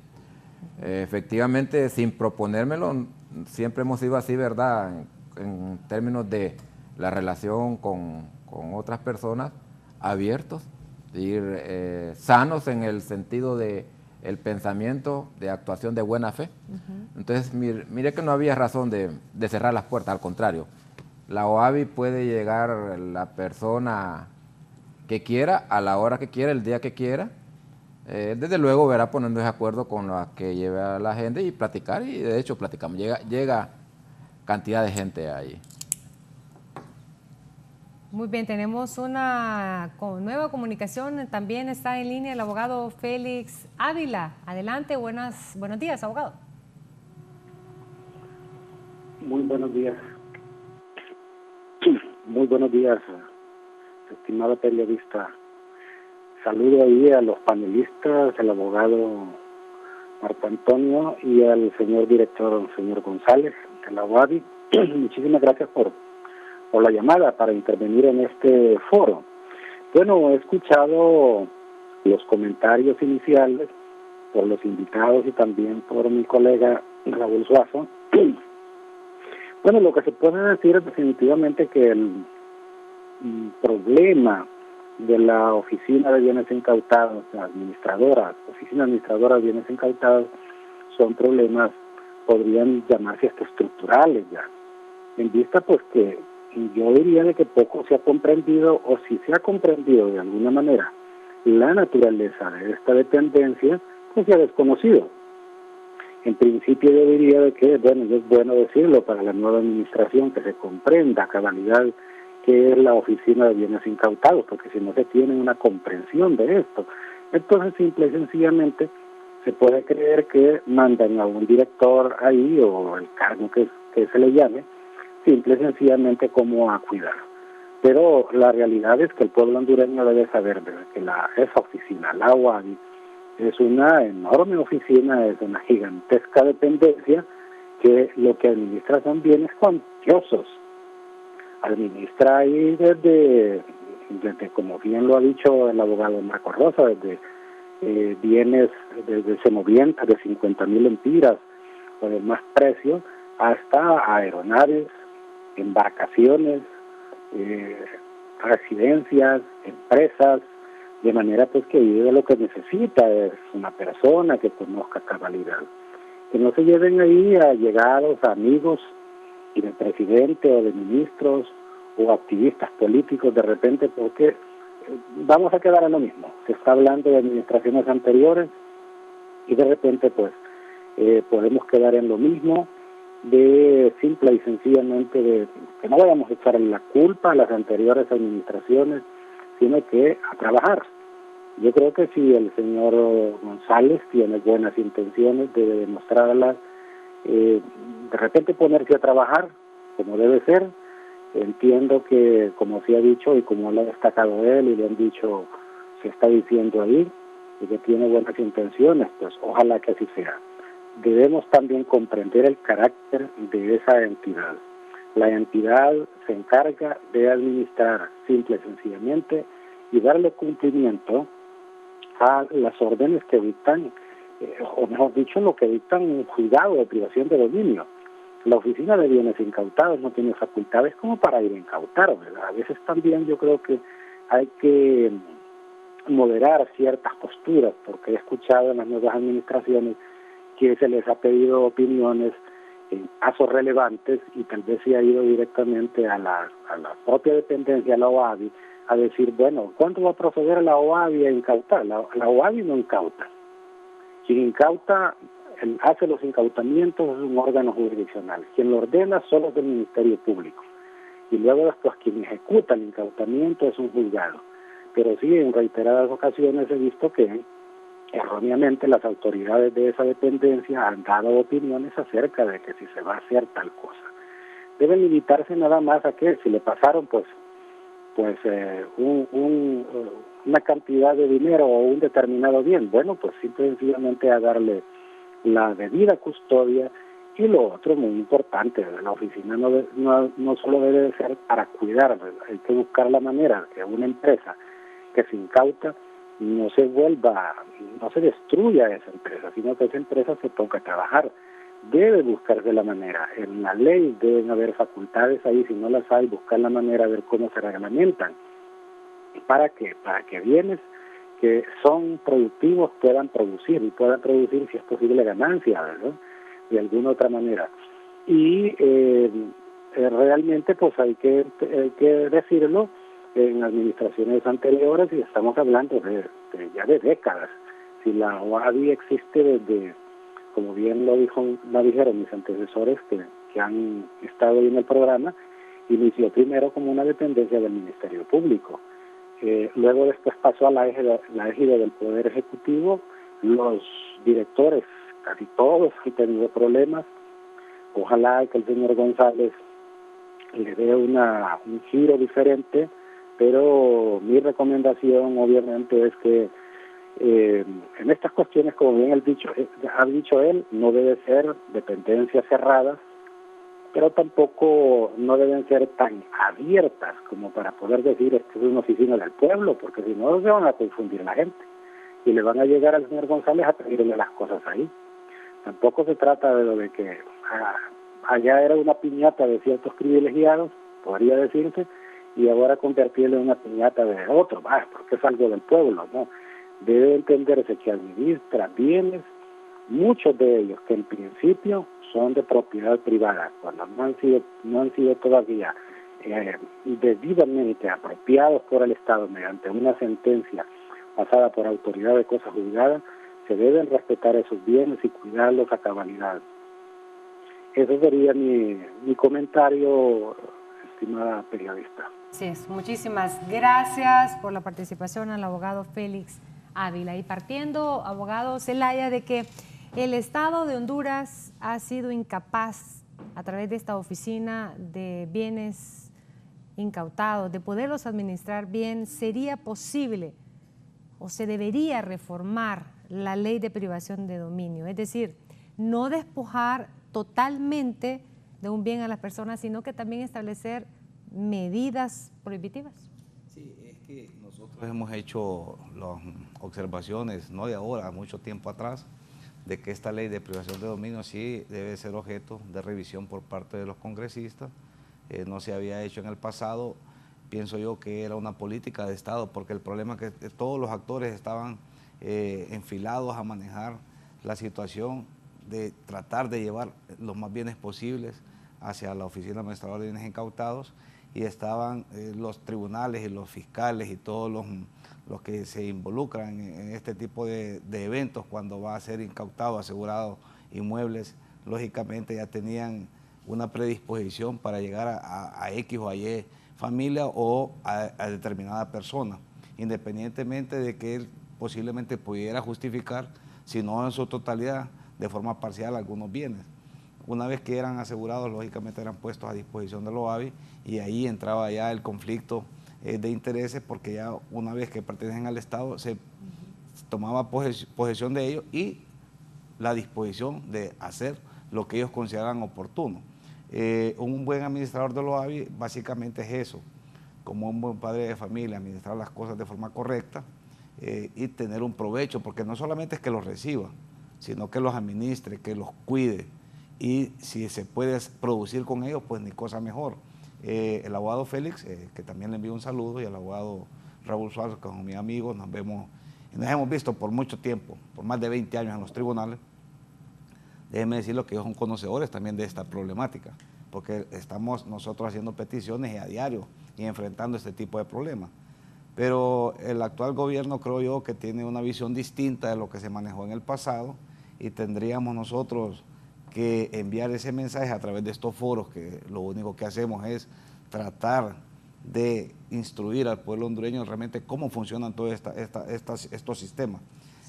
Efectivamente, sin proponérmelo, siempre hemos sido así, ¿verdad?, en términos de la relación con otras personas, abiertos, sanos en el sentido de el pensamiento de actuación de buena fe. Entonces, mire que no había razón de cerrar las puertas, al contrario. La OAVI puede llegar la persona que quiera, a la hora que quiera, el día que quiera. Desde luego verá poniéndose de acuerdo con lo que lleva la gente y platicar, y de hecho platicamos, llega cantidad de gente ahí. Muy bien, tenemos una nueva comunicación, también está en línea el abogado Félix Ávila. Adelante, buenos días, abogado. Muy buenos días. Muy buenos días, estimado periodista. Saludo ahí a los panelistas, al abogado Marco Antonio y al señor director, señor González, de la UADI. Muchísimas gracias por la llamada para intervenir en este foro. Bueno, he escuchado los comentarios iniciales por los invitados y también por mi colega Raúl Zuazo. Bueno, lo que se puede decir es definitivamente que el problema de la Oficina de Bienes Incautados, Oficina Administradora de Bienes Incautados, son problemas, podrían llamarse hasta estructurales ya, en vista pues que yo diría de que poco se ha comprendido, o si se ha comprendido de alguna manera la naturaleza de esta dependencia, pues sea desconocido. En principio yo diría de que, bueno, es bueno decirlo para la nueva administración, que se comprenda a cabalidad qué es la Oficina de Bienes Incautados, porque si no se tiene una comprensión de esto, entonces simple y sencillamente se puede creer que mandan a un director ahí, o el cargo que se le llame, simple y sencillamente como a cuidar. Pero la realidad es que el pueblo hondureño debe saber que esa oficina, la OABI, es una enorme oficina, es una gigantesca dependencia que lo que administra son bienes cuantiosos. Administra ahí desde, como bien lo ha dicho el abogado Marco Rosa, desde bienes desde semovientas de 50,000 lempiras o de más precio, hasta aeronaves, embarcaciones, residencias, empresas, de manera pues que vive lo que necesita, es una persona que conozca cabalidad. Que no se lleven ahí a allegados, a amigos y del presidente o de ministros o activistas políticos de repente, porque vamos a quedar en lo mismo. Se está hablando de administraciones anteriores y de repente pues podemos quedar en lo mismo, de simple y sencillamente de que no vayamos a echar la culpa a las anteriores administraciones, sino que a trabajar. Yo creo que si el señor González tiene buenas intenciones, debe demostrarlas, de repente ponerse a trabajar como debe ser. Entiendo que, como se ha dicho y como lo ha destacado él y le han dicho, se está diciendo ahí, y que tiene buenas intenciones, pues ojalá que así sea. Debemos también comprender el carácter de esa entidad. La entidad se encarga de administrar simple y sencillamente y darle cumplimiento a las órdenes que dictan, o mejor dicho, lo que dictan un juzgado de privación de dominio. La Oficina de Bienes Incautados no tiene facultades como para ir a incautar, ¿verdad? A veces también yo creo que hay que moderar ciertas posturas, porque he escuchado en las nuevas administraciones que se les ha pedido opiniones en casos relevantes y tal vez se ha ido directamente a la propia dependencia, a la OABI, a decir, bueno, ¿cuánto va a proceder la OABI a incautar? La OABI no incauta. Quien incauta, hace los incautamientos, es un órgano jurisdiccional. Quien lo ordena solo es del Ministerio Público. Y luego después quien ejecuta el incautamiento es un juzgado. Pero sí, en reiteradas ocasiones he visto que erróneamente las autoridades de esa dependencia han dado opiniones acerca de que si se va a hacer tal cosa. Deben limitarse nada más a que si le pasaron una cantidad de dinero o un determinado bien, bueno, pues simplemente a darle la debida custodia. Y lo otro muy importante, la oficina no solo debe de ser para cuidar, hay que buscar la manera de que una empresa que se incauta no se destruya esa empresa, sino que esa empresa se ponga a trabajar. Debe buscarse la manera. En la ley deben haber facultades ahí, si no las hay, buscar la manera de ver cómo se reglamentan. ¿Para qué? Para que bienes que son productivos puedan producir, y puedan producir, si es posible, ganancia, ¿verdad? De alguna otra manera. Y realmente pues hay que decirlo, en administraciones anteriores, y estamos hablando ya de décadas. Si la OABI existe desde, como bien lo dijeron mis antecesores que han estado ahí en el programa, inició primero como una dependencia del Ministerio Público. Luego después pasó a la égida del Poder Ejecutivo. Los directores, casi todos, han tenido problemas. Ojalá que el señor González le dé un giro diferente, pero mi recomendación obviamente es que en estas cuestiones, como bien ha dicho él, no debe ser dependencias cerradas, pero tampoco no deben ser tan abiertas como para poder decir esto es una oficina del pueblo, porque si no se van a confundir la gente y le van a llegar al señor González a pedirle las cosas ahí. Tampoco se trata de lo de que allá era una piñata de ciertos privilegiados, podría decirse, y ahora convertirle en una piñata de otro, porque es algo del pueblo, ¿no? Debe entenderse que administra bienes, muchos de ellos que en principio son de propiedad privada, cuando no han sido todavía debidamente apropiados por el Estado mediante una sentencia pasada por autoridad de cosa juzgada, se deben respetar esos bienes y cuidarlos a cabalidad. Ese sería mi comentario, estimada periodista. Sí, muchísimas gracias por la participación al abogado Félix Ávila. Y partiendo, abogado Zelaya, de que el Estado de Honduras ha sido incapaz, a través de esta oficina de bienes incautados, de poderlos administrar bien, ¿sería posible o se debería reformar la ley de privación de dominio? Es decir, no despojar totalmente de un bien a las personas, sino que también establecer medidas prohibitivas. Sí, es que nosotros hemos hecho las observaciones, no de ahora, mucho tiempo atrás, de que esta ley de privación de dominio sí debe ser objeto de revisión por parte de los congresistas. No se había hecho en el pasado, pienso yo que era una política de Estado, porque el problema es que todos los actores estaban enfilados a manejar la situación de tratar de llevar los más bienes posibles hacia la Oficina Administradora de Bienes Incautados, y estaban los tribunales y los fiscales y todos los que se involucran en este tipo de eventos cuando va a ser incautado, asegurado inmuebles, lógicamente ya tenían una predisposición para llegar a X o a Y familia o a determinada persona, independientemente de que él posiblemente pudiera justificar, si no en su totalidad, de forma parcial algunos bienes. Una vez que eran asegurados, lógicamente eran puestos a disposición de los OAVI, y ahí entraba ya el conflicto de intereses, porque ya una vez que pertenecen al Estado se tomaba posesión de ellos y la disposición de hacer lo que ellos consideran oportuno. Un buen administrador de los OAVI básicamente es eso, como un buen padre de familia, administrar las cosas de forma correcta y tener un provecho, porque no solamente es que los reciba, sino que los administre, que los cuide, y si se puede producir con ellos, pues ni cosa mejor. El abogado Félix, que también le envío un saludo, y el abogado Raúl Suárez, que son mis amigos, nos hemos visto por mucho tiempo, por más de 20 años en los tribunales. Déjenme decirlo que ellos son conocedores también de esta problemática, porque estamos nosotros haciendo peticiones a diario y enfrentando este tipo de problemas. Pero el actual gobierno, creo yo, que tiene una visión distinta de lo que se manejó en el pasado, y tendríamos nosotros que enviar ese mensaje a través de estos foros, que lo único que hacemos es tratar de instruir al pueblo hondureño realmente cómo funcionan todos estos sistemas.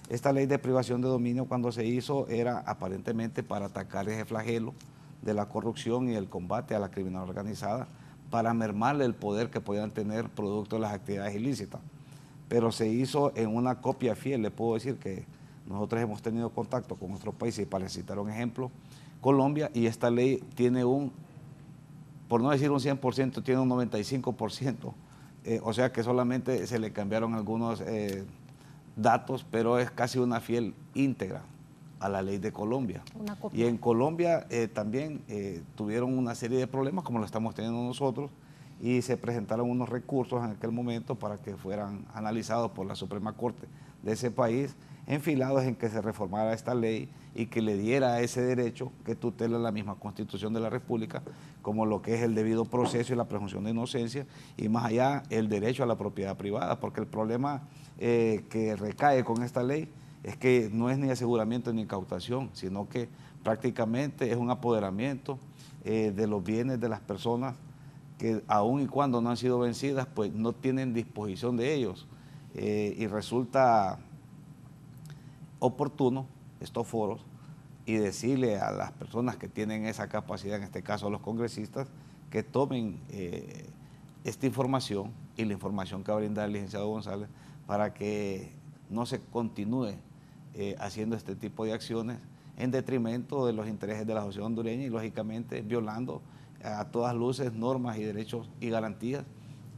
Esta ley de privación de dominio, cuando se hizo, era aparentemente para atacar ese flagelo de la corrupción y el combate a la criminalidad organizada, para mermarle el poder que podían tener producto de las actividades ilícitas. Pero se hizo en una copia fiel. Le puedo decir que nosotros hemos tenido contacto con otros países, y para citar un ejemplo, Colombia, y esta ley tiene por no decir un 100%, tiene un 95%, o sea que solamente se le cambiaron algunos datos, pero es casi una fiel íntegra a la ley de Colombia. Y en Colombia también tuvieron una serie de problemas, como lo estamos teniendo nosotros, y se presentaron unos recursos en aquel momento para que fueran analizados por la Suprema Corte de ese país, enfilados en que se reformara esta ley y que le diera ese derecho que tutela la misma Constitución de la República, como lo que es el debido proceso y la presunción de inocencia, y más allá el derecho a la propiedad privada, porque el problema que recae con esta ley es que no es ni aseguramiento ni incautación, sino que prácticamente es un apoderamiento de los bienes de las personas que, aun y cuando no han sido vencidas, pues no tienen disposición de ellos, y resulta oportuno estos foros y decirle a las personas que tienen esa capacidad, en este caso a los congresistas, que tomen esta información y la información que va a brindar el licenciado González, para que no se continúe haciendo este tipo de acciones en detrimento de los intereses de la sociedad hondureña, y lógicamente violando a todas luces normas y derechos y garantías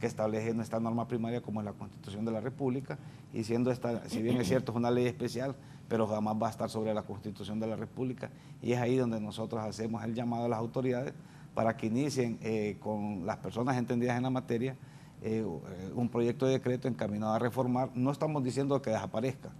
que establece nuestra norma primaria, como es la Constitución de la República, y siendo esta, si bien es cierto, es una ley especial, pero jamás va a estar sobre la Constitución de la República, y es ahí donde nosotros hacemos el llamado a las autoridades para que inicien con las personas entendidas en la materia un proyecto de decreto encaminado a reformar. No estamos diciendo que desaparezca,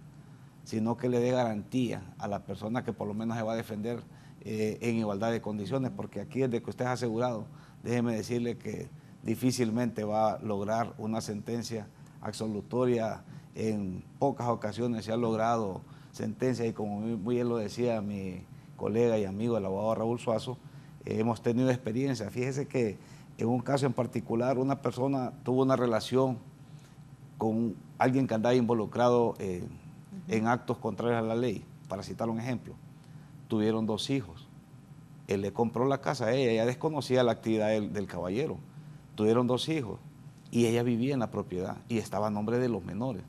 sino que le dé garantía a la persona que por lo menos se va a defender en igualdad de condiciones, porque aquí desde que usted es asegurado, déjeme decirle que difícilmente va a lograr una sentencia absolutoria. En pocas ocasiones se ha logrado sentencias y como muy bien lo decía mi colega y amigo, el abogado Raúl Suazo, hemos tenido experiencia. Fíjese que en un caso en particular una persona tuvo una relación con alguien que andaba involucrado en actos contrarios a la ley, para citar un ejemplo. Tuvieron 2 hijos. Él le compró la casa a ella desconocía la actividad del caballero. Tuvieron 2 hijos y ella vivía en la propiedad y estaba a nombre de los menores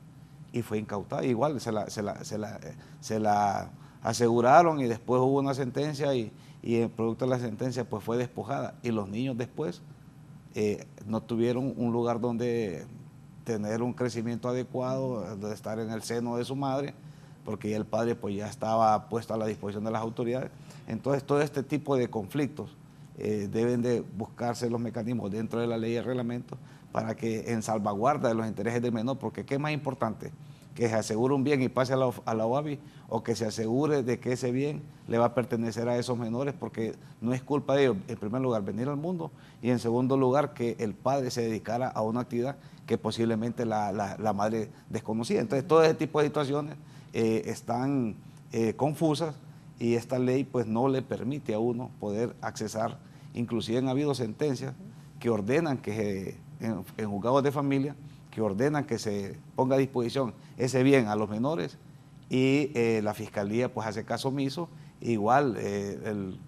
y fue incautada. Igual se la aseguraron y después hubo una sentencia y el producto de la sentencia pues fue despojada y los niños después no tuvieron un lugar donde tener un crecimiento adecuado, de estar en el seno de su madre, porque ya el padre pues ya estaba puesto a la disposición de las autoridades. Entonces todo este tipo de conflictos deben de buscarse los mecanismos dentro de la ley y el reglamento para que en salvaguarda de los intereses del menor, porque ¿qué es más importante? Que se asegure un bien y pase a la OAVI, o que se asegure de que ese bien le va a pertenecer a esos menores, porque no es culpa de ellos, en primer lugar, venir al mundo, y en segundo lugar, que el padre se dedicara a una actividad que posiblemente la madre desconocía. Entonces, todo ese tipo de situaciones están confusas, y esta ley pues no le permite a uno poder accesar. Inclusive han habido sentencias que ordenan que en juzgados de familia, que ordenan que se ponga a disposición ese bien a los menores, y la fiscalía pues hace caso omiso. Igual el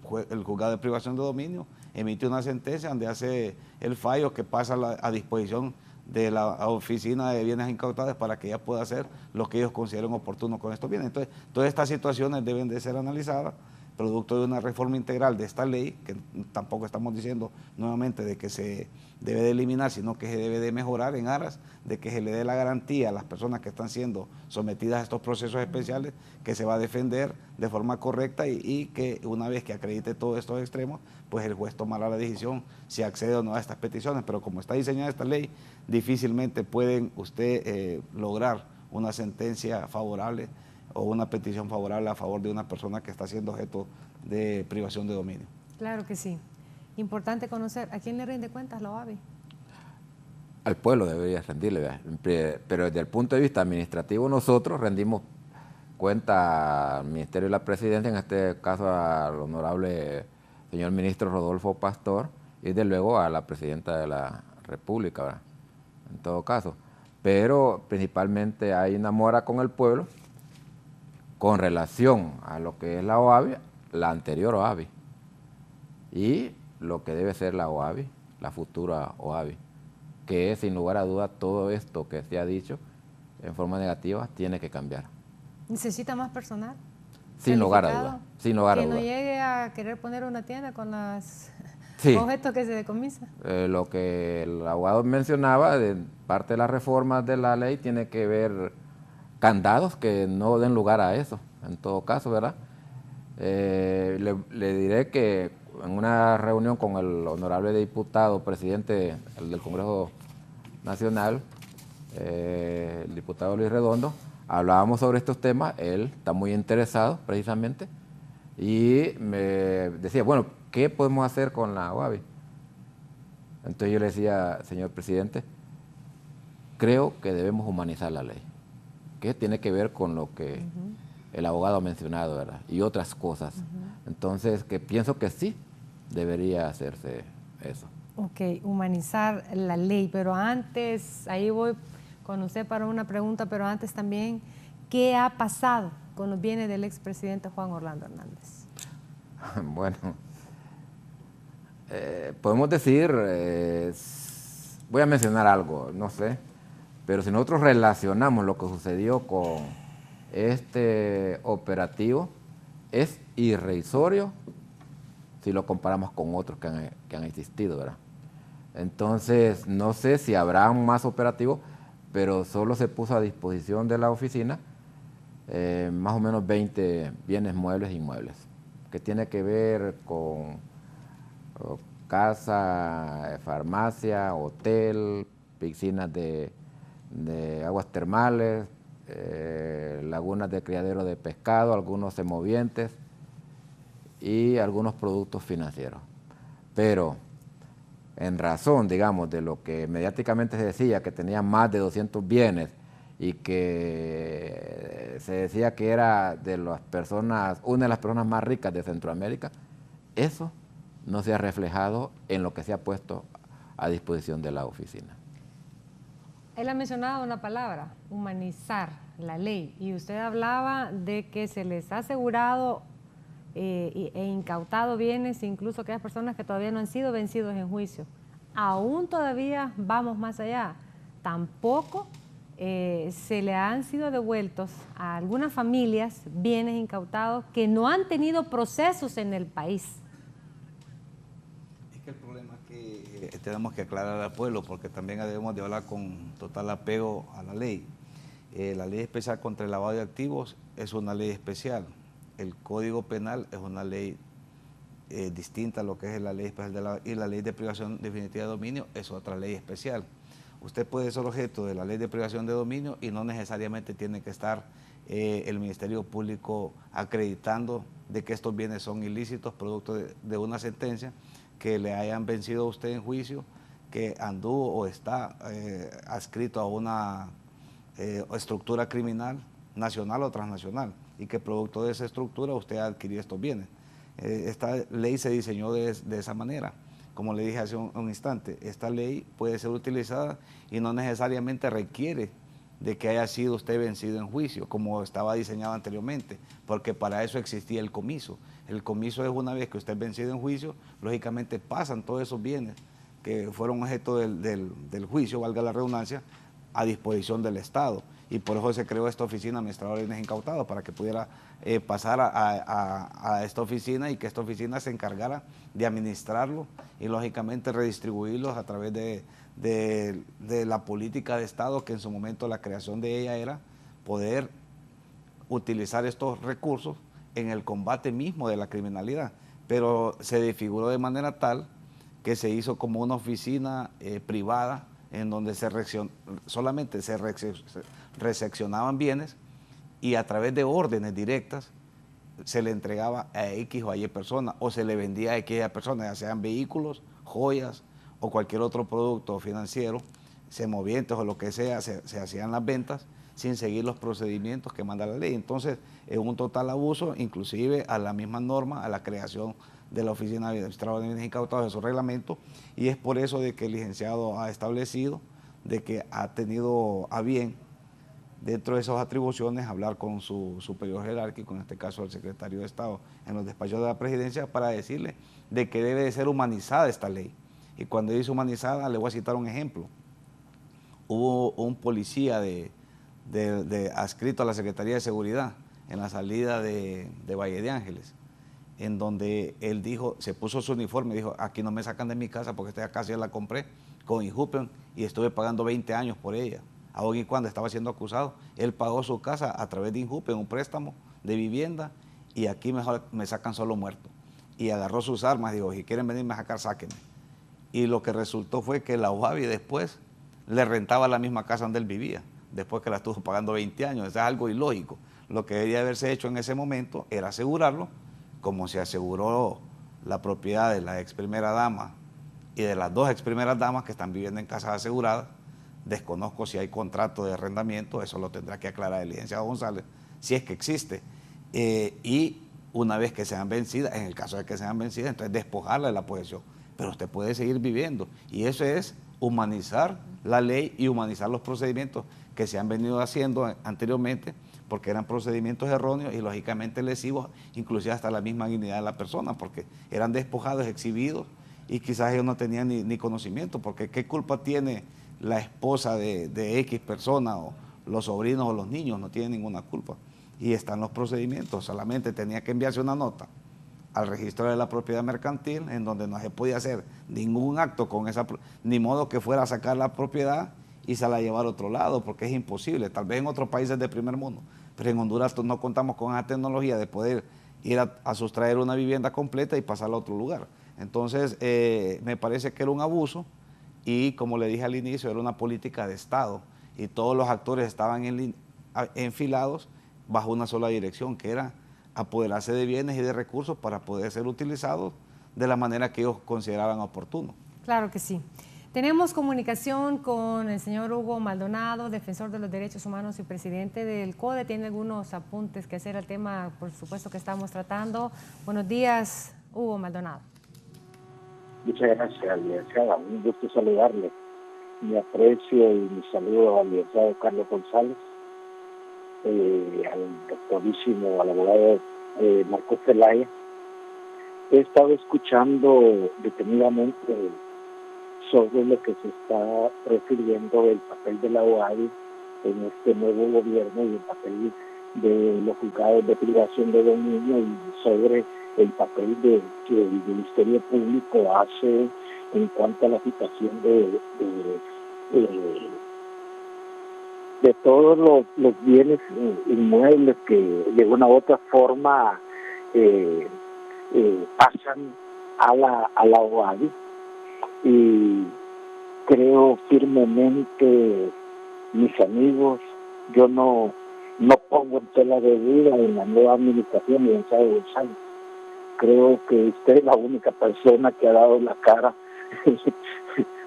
juzgado de privación de dominio emite una sentencia donde hace el fallo que pasa a disposición de la oficina de bienes incautados para que ella pueda hacer lo que ellos consideren oportuno con estos bienes. Entonces, todas estas situaciones deben de ser analizadas producto de una reforma integral de esta ley, que tampoco estamos diciendo nuevamente de que se debe de eliminar, sino que se debe de mejorar en aras de que se le dé la garantía a las personas que están siendo sometidas a estos procesos especiales, que se va a defender de forma correcta y que una vez que acredite todos estos extremos, pues el juez tomará la decisión si accede o no a estas peticiones. Pero como está diseñada esta ley, difícilmente pueden usted lograr una sentencia favorable o una petición favorable a favor de una persona que está siendo objeto de privación de dominio. Claro que sí. Importante conocer, ¿a quién le rinde cuentas la OAVI? Al pueblo debería rendirle, ¿verdad? Pero desde el punto de vista administrativo nosotros rendimos cuenta al Ministerio de la Presidencia, en este caso al honorable señor ministro Rodolfo Pastor, y desde luego a la Presidenta de la República, ¿verdad? En todo caso. Pero principalmente hay una mora con el pueblo con relación a lo que es la OAVI, la anterior OAVI, y lo que debe ser la OAVI, la futura OAVI, que sin lugar a dudas todo esto que se ha dicho en forma negativa tiene que cambiar. ¿Necesita más personal? Sin lugar a dudas. Sin lugar a dudas. Que no llegue a querer poner una tienda con los objetos que se decomisan. Lo que el abogado mencionaba, de parte de las reformas de la ley, tiene que ver candados que no den lugar a eso, en todo caso, ¿verdad? Le diré que en una reunión con el honorable diputado, presidente del Congreso Nacional, el diputado Luis Redondo, hablábamos sobre estos temas. Él está muy interesado precisamente y me decía, bueno, ¿qué podemos hacer con la OAVI? Entonces yo le decía, señor presidente, creo que debemos humanizar la ley, que tiene que ver con lo que el abogado ha mencionado, ¿verdad? Y otras cosas. Entonces, que pienso que sí debería hacerse eso. Ok, humanizar la ley, pero antes, ahí voy con usted para una pregunta, pero antes también, ¿qué ha pasado con los bienes del expresidente Juan Orlando Hernández? Bueno, podemos decir, voy a mencionar algo, no sé, pero si nosotros relacionamos lo que sucedió con este operativo, es irrisorio si lo comparamos con otros que han existido, ¿verdad? Entonces, no sé si habrá más operativos, pero solo se puso a disposición de la oficina más o menos 20 bienes muebles e inmuebles, que tiene que ver con casa, farmacia, hotel, piscinas de aguas termales, lagunas de criadero de pescado, algunos semovientes y algunos productos financieros. Pero en razón, digamos, de lo que mediáticamente se decía, que tenía más de 200 bienes y que se decía que era de las personas, una de las personas más ricas de Centroamérica, eso no se ha reflejado en lo que se ha puesto a disposición de la oficina. Él ha mencionado una palabra, humanizar la ley, y usted hablaba de que se les ha asegurado e incautado bienes, incluso aquellas personas que todavía no han sido vencidos en juicio. Aún todavía vamos más allá. Tampoco se le han sido devueltos a algunas familias bienes incautados que no han tenido procesos en el país. Es que el problema es que tenemos que aclarar al pueblo, porque también debemos de hablar con total apego a la ley. La ley especial contra el lavado de activos es una ley especial. El Código Penal es una ley distinta a lo que es la ley especial y la ley de privación definitiva de dominio es otra ley especial. Usted puede ser objeto de la ley de privación de dominio y no necesariamente tiene que estar el Ministerio Público acreditando de que estos bienes son ilícitos, producto de una sentencia que le hayan vencido a usted en juicio, que anduvo o está adscrito a una estructura criminal nacional o transnacional, y que producto de esa estructura usted adquirió estos bienes. Esta ley se diseñó de esa manera. Como le dije hace un instante, esta ley puede ser utilizada y no necesariamente requiere de que haya sido usted vencido en juicio, como estaba diseñado anteriormente, porque para eso existía el comiso. El comiso es una vez que usted es vencido en juicio, lógicamente pasan todos esos bienes que fueron objeto del juicio, valga la redundancia, a disposición del Estado. Y por eso se creó esta oficina administradora de bienes incautados, para que pudiera pasar a esta oficina, y que esta oficina se encargara de administrarlo y lógicamente redistribuirlos a través de la política de Estado, que en su momento la creación de ella era poder utilizar estos recursos en el combate mismo de la criminalidad. Pero se desfiguró de manera tal que se hizo como una oficina privada, en donde solamente se reseccionaban bienes, y a través de órdenes directas se le entregaba a X o a Y personas, o se le vendía a X o Y personas, ya sean vehículos, joyas o cualquier otro producto financiero, semovientes o lo que sea, se hacían las ventas sin seguir los procedimientos que manda la ley. Entonces es un total abuso, inclusive a la misma norma, a la creación de la Oficina Administradora de Bienes Incautados, de su reglamento, y es por eso de que el licenciado ha establecido de que ha tenido a bien, dentro de esas atribuciones, hablar con su superior jerárquico, en este caso el secretario de Estado, en los despachos de la presidencia, para decirle de que debe de ser humanizada esta ley. Y cuando dice humanizada, le voy a citar un ejemplo. Hubo un policía adscrito a la Secretaría de Seguridad en la salida de Valle de Ángeles, en donde él dijo, se puso su uniforme y dijo, aquí no me sacan de mi casa porque esta casa ya la compré con Injupen y estuve pagando 20 años por ella. Aún y cuando estaba siendo acusado, él pagó su casa a través de Injupen, un préstamo de vivienda, y aquí mejor me sacan solo muerto. Y agarró sus armas y dijo, si quieren venirme a sacar, sáquenme. Y lo que resultó fue que la UABI después le rentaba la misma casa donde él vivía, después que la estuvo pagando 20 años. Eso es algo ilógico. Lo que debía haberse hecho en ese momento era asegurarlo, como se aseguró la propiedad de la ex primera dama y de las dos ex primeras damas que están viviendo en casas aseguradas. Desconozco si hay contrato de arrendamiento, eso lo tendrá que aclarar el licenciado González, si es que existe. Y una vez que sean vencidas, en el caso de que sean vencidas, entonces despojarla de la posesión. Pero usted puede seguir viviendo, y eso es humanizar la ley y humanizar los procedimientos que se han venido haciendo anteriormente, porque eran procedimientos erróneos y lógicamente lesivos, inclusive hasta la misma dignidad de la persona, porque eran despojados, exhibidos, y quizás ellos no tenían ni conocimiento, porque ¿qué culpa tiene la esposa de X persona, o los sobrinos o los niños? No tienen ninguna culpa. Y están los procedimientos, solamente tenía que enviarse una nota al registro de la propiedad mercantil, en donde no se podía hacer ningún acto con esa, ni modo que fuera a sacar la propiedad y se la llevar a otro lado, porque es imposible, tal vez en otros países de primer mundo, pero en Honduras no contamos con esa tecnología de poder ir a sustraer una vivienda completa y pasarla a otro lugar. Entonces, me parece que era un abuso, y como le dije al inicio, era una política de Estado, y todos los actores estaban enfilados bajo una sola dirección, que era apoderarse de bienes y de recursos para poder ser utilizados de la manera que ellos consideraban oportuno. Claro que sí. Tenemos comunicación con el señor Hugo Maldonado, defensor de los derechos humanos y presidente del CODE. Tiene algunos apuntes que hacer al tema, por supuesto, que estamos tratando. Buenos días, Hugo Maldonado. Muchas gracias, licenciada. Un gusto saludarle. Mi aprecio y mi saludo al licenciado Carlos González, al doctorísimo, al abogado Marcos Zelaya. He estado escuchando detenidamente sobre lo que se está refiriendo el papel de la OADI en este nuevo gobierno y el papel de los juzgados de privación de dominio y sobre el papel que el Ministerio Público hace en cuanto a la situación de todos los bienes inmuebles que de una u otra forma pasan a la OADI. Y creo firmemente, mis amigos, yo no pongo en tela de duda en la nueva administración de Gonzalo González. Creo que usted es la única persona que ha dado la cara,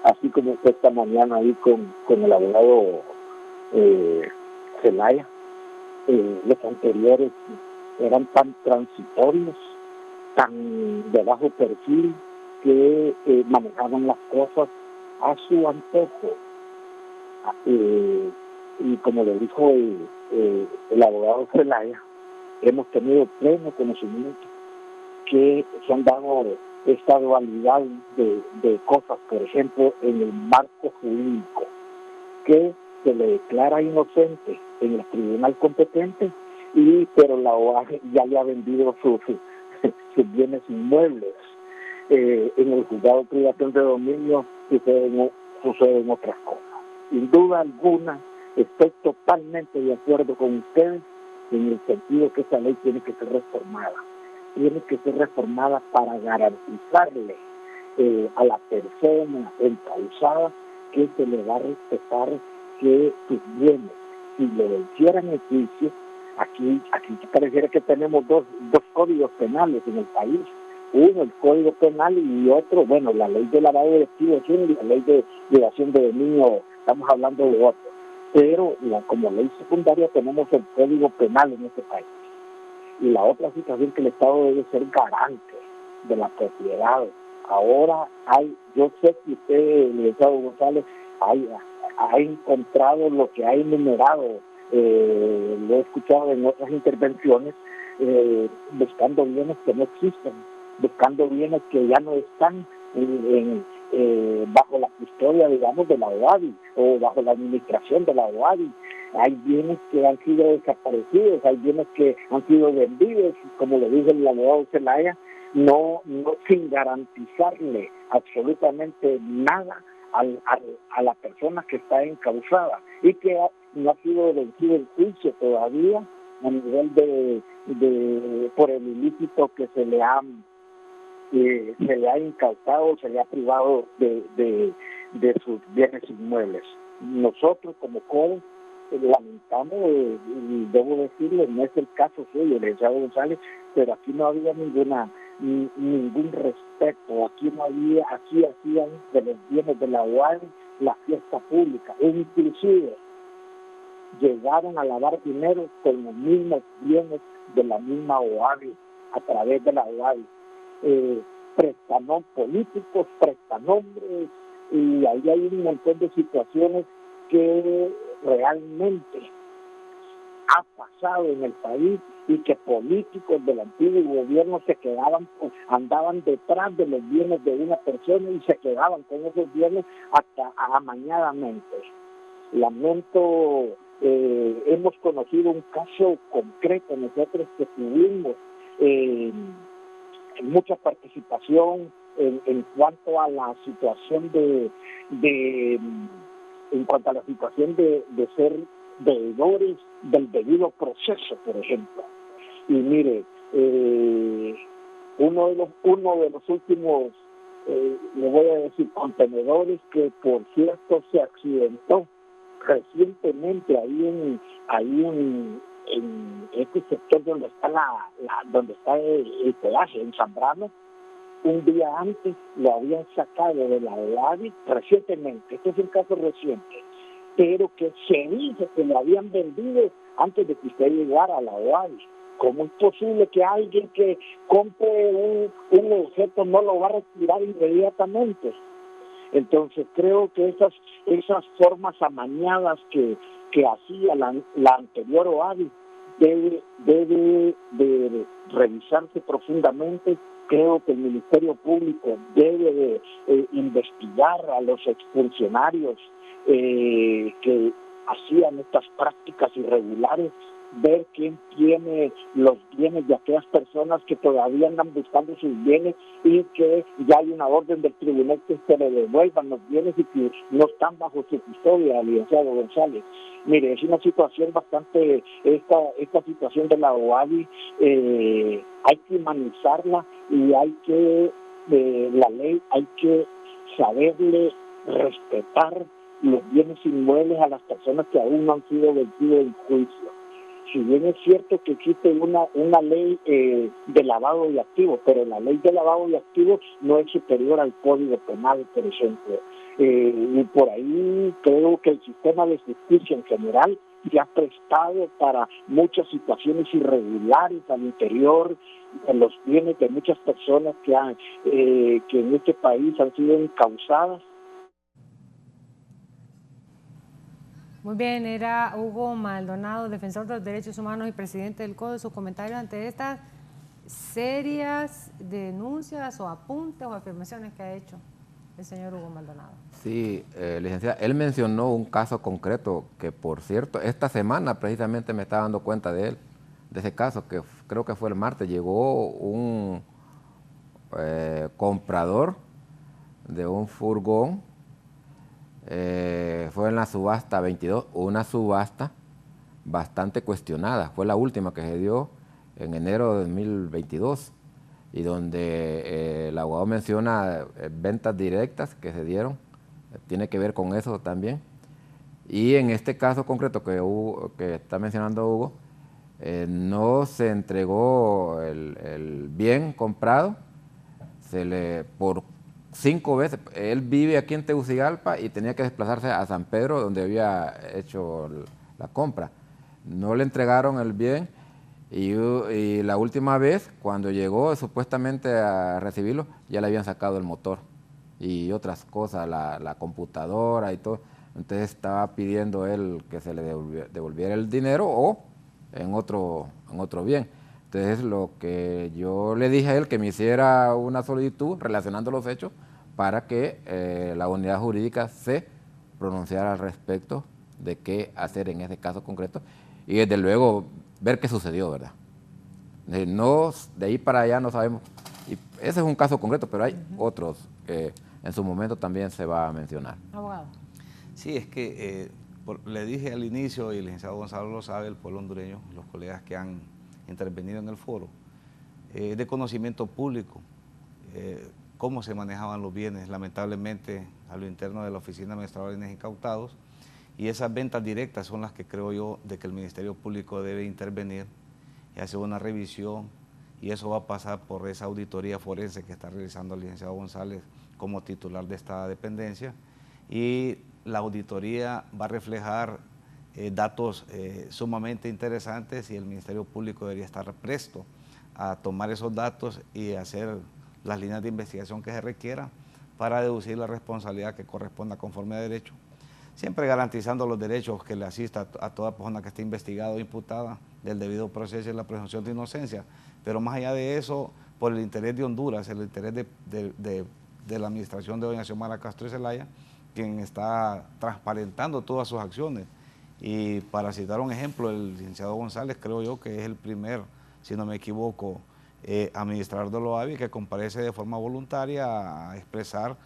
así como usted esta mañana ahí con el abogado Zelaya. Los anteriores eran tan transitorios, tan de bajo perfil, que manejaban las cosas a su antojo. Y como le dijo el abogado Zelaya, hemos tenido pleno conocimiento que se han dado esta dualidad de cosas, por ejemplo, en el marco jurídico, que se le declara inocente en el tribunal competente, pero la OAG ya le ha vendido sus bienes inmuebles. En el juzgado de privación de dominio suceden otras cosas. Sin duda alguna, estoy totalmente de acuerdo con ustedes en el sentido que esa ley tiene que ser reformada. Tiene que ser reformada para garantizarle a la persona encausada que se le va a respetar que sus bienes, si le vencieran el juicio, aquí pareciera que tenemos dos códigos penales en el país. Uno, el Código Penal, y otro, bueno, la ley de lavado de activos y la ley de privación de dominio, estamos hablando de otro. Pero como ley secundaria tenemos el Código Penal en este país. Y la otra situación que el Estado debe ser garante de la propiedad. Ahora yo sé que usted, el licenciado González, ha encontrado lo que ha enumerado, lo he escuchado en otras intervenciones, buscando bienes que no existen, buscando bienes que ya no están bajo la custodia, digamos, de la OADI o bajo la administración de la OADI. Hay bienes que han sido desaparecidos, hay bienes que han sido vendidos, como le dice el abogado Zelaya, no sin garantizarle absolutamente nada a la persona que está encausada y que no ha sido vencido el juicio todavía a nivel por el ilícito que se le ha incautado, se le ha privado de sus bienes inmuebles. Nosotros como CODE lamentamos, y debo decirle, no es el caso suyo, el licenciado González, pero aquí no había ningún respeto, aquí hacían de los bienes de la OADI la fiesta pública, e inclusive llegaron a lavar dinero con los mismos bienes de la misma OADI, a través de la OADI. Políticos, prestanombres, y ahí hay un montón de situaciones que realmente ha pasado en el país y que políticos del antiguo gobierno andaban detrás de los bienes de una persona y se quedaban con esos bienes hasta amañadamente. Lamento, hemos conocido un caso concreto nosotros que tuvimos mucha participación en cuanto a la situación de ser deudores del debido proceso, por ejemplo. Y mire, uno de los últimos, le voy a decir, contenedores que por cierto se accidentó recientemente ahí en este sector donde está el peaje en Zambrano, un día antes lo habían sacado de la OAVI recientemente, este es un caso reciente, pero que se dice que lo habían vendido antes de que usted llegara a la OAVI. ¿Cómo es posible que alguien que compre un objeto no lo va a retirar inmediatamente? Entonces creo que esas formas amañadas que hacía la anterior OAVI debe de revisarse profundamente. Creo que el Ministerio Público debe de investigar a los exfuncionarios que hacían estas prácticas irregulares, ver quién tiene los bienes de aquellas personas que todavía andan buscando sus bienes y que ya hay una orden del tribunal que se le devuelvan los bienes y que no están bajo su custodia, licenciado González. Mire, es una situación bastante, esta situación de la OAVI, hay que humanizarla y hay que, la ley, hay que saberle respetar los bienes inmuebles a las personas que aún no han sido vencidos en juicio. Si bien es cierto que existe una ley de lavado de activos, pero la ley de lavado de activos no es superior al Código Penal, por ejemplo. Y por ahí creo que el sistema de justicia en general se ha prestado para muchas situaciones irregulares al interior de los bienes de muchas personas que en este país han sido encausadas. Muy bien, era Hugo Maldonado, defensor de los derechos humanos y presidente del CODE. Su comentario ante estas serias denuncias o apuntes o afirmaciones que ha hecho el señor Hugo Maldonado. Sí, licenciada, él mencionó un caso concreto que, por cierto, esta semana precisamente me estaba dando cuenta de ese caso, que creo que fue el martes. Llegó un comprador de un furgón, fue en la subasta 22, una subasta bastante cuestionada, fue la última que se dio en enero de 2022, y donde el abogado menciona ventas directas que se dieron, tiene que ver con eso también. Y en este caso concreto que está mencionando Hugo, no se entregó el bien comprado, por 5 veces, él vive aquí en Tegucigalpa y tenía que desplazarse a San Pedro, donde había hecho la compra. No le entregaron el bien y la última vez, cuando llegó supuestamente a recibirlo, ya le habían sacado el motor y otras cosas, la computadora y todo. Entonces estaba pidiendo él que se le devolviera el dinero o en otro bien. Entonces lo que yo le dije a él, que me hiciera una solicitud relacionando los hechos para que la unidad jurídica se pronunciara al respecto de qué hacer en ese caso concreto y desde luego ver qué sucedió, ¿verdad? No, de ahí para allá no sabemos. Y ese es un caso concreto, pero hay otros que en su momento también se va a mencionar. Abogado. Sí, es que le dije al inicio, y el licenciado Gonzalo lo sabe, el pueblo hondureño, los colegas que han intervenido en el foro, de conocimiento público, cómo se manejaban los bienes, lamentablemente, a lo interno de la Oficina Administradora de Bienes Incautados, y esas ventas directas son las que creo yo de que el Ministerio Público debe intervenir y hacer una revisión, y eso va a pasar por esa auditoría forense que está realizando el licenciado González como titular de esta dependencia, y la auditoría va a reflejar datos sumamente interesantes y el Ministerio Público debería estar presto a tomar esos datos y hacer las líneas de investigación que se requieran para deducir la responsabilidad que corresponda conforme a derecho, siempre garantizando los derechos que le asista a toda persona que esté investigada o imputada del debido proceso y la presunción de inocencia. Pero más allá de eso, por el interés de Honduras, el interés de la administración de doña Xiomara Castro y Zelaya, quien está transparentando todas sus acciones. Y para citar un ejemplo, el licenciado González creo yo que es el primer, si no me equivoco, administrador de la OAVI que comparece de forma voluntaria a expresar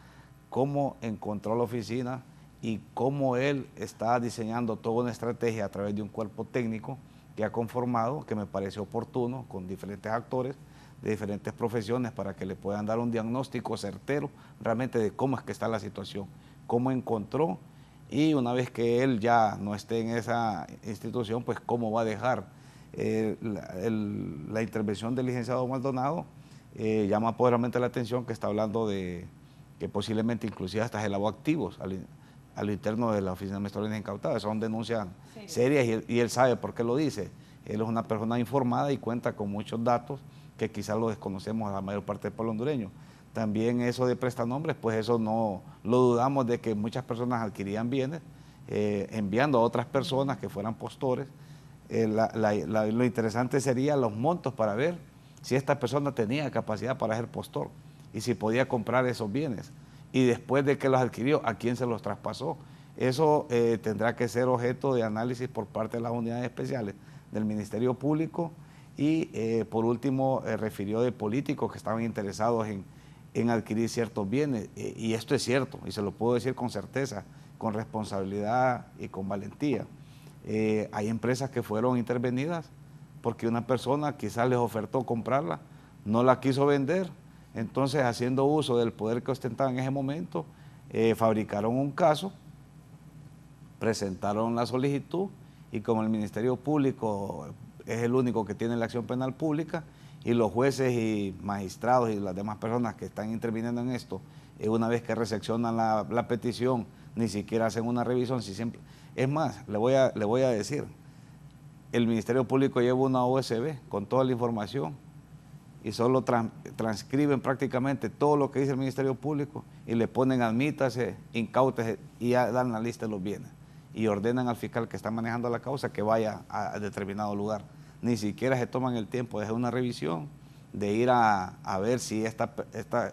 cómo encontró la oficina y cómo él está diseñando toda una estrategia a través de un cuerpo técnico que ha conformado, que me parece oportuno, con diferentes actores de diferentes profesiones para que le puedan dar un diagnóstico certero realmente de cómo es que está la situación, cómo encontró, y una vez que él ya no esté en esa institución, pues cómo va a dejar la intervención del licenciado Maldonado llama poderosamente la atención que está hablando de que posiblemente inclusive hasta se lavó activos a lo interno de la Oficina de Administradores Incautados. Son denuncias serias y él sabe por qué lo dice. Él es una persona informada y cuenta con muchos datos que quizás lo desconocemos a la mayor parte del pueblo hondureño. También eso de prestanombres, pues eso no lo dudamos de que muchas personas adquirían bienes enviando a otras personas que fueran postores. Lo interesante sería los montos para ver si esta persona tenía capacidad para ser postor y si podía comprar esos bienes. Y después de que los adquirió, ¿a quién se los traspasó? Eso tendrá que ser objeto de análisis por parte de las unidades especiales del Ministerio Público y por último refirió de políticos que estaban interesados en adquirir ciertos bienes y esto es cierto y se lo puedo decir con certeza, con responsabilidad y con valentía. Hay empresas que fueron intervenidas porque una persona quizás les ofertó comprarla, no la quiso vender, entonces haciendo uso del poder que ostentaban en ese momento, fabricaron un caso, presentaron la solicitud y como el Ministerio Público es el único que tiene la acción penal pública y los jueces y magistrados y las demás personas que están interviniendo en esto, una vez que recepcionan la petición, ni siquiera hacen una revisión. Si siempre, es más, le voy a decir, el Ministerio Público lleva una OSB con toda la información y solo transcriben prácticamente todo lo que dice el Ministerio Público y le ponen admítase, incautese y ya dan la lista de los bienes y ordenan al fiscal que está manejando la causa que vaya a determinado lugar. Ni siquiera se toman el tiempo de hacer una revisión, de ir a ver si esta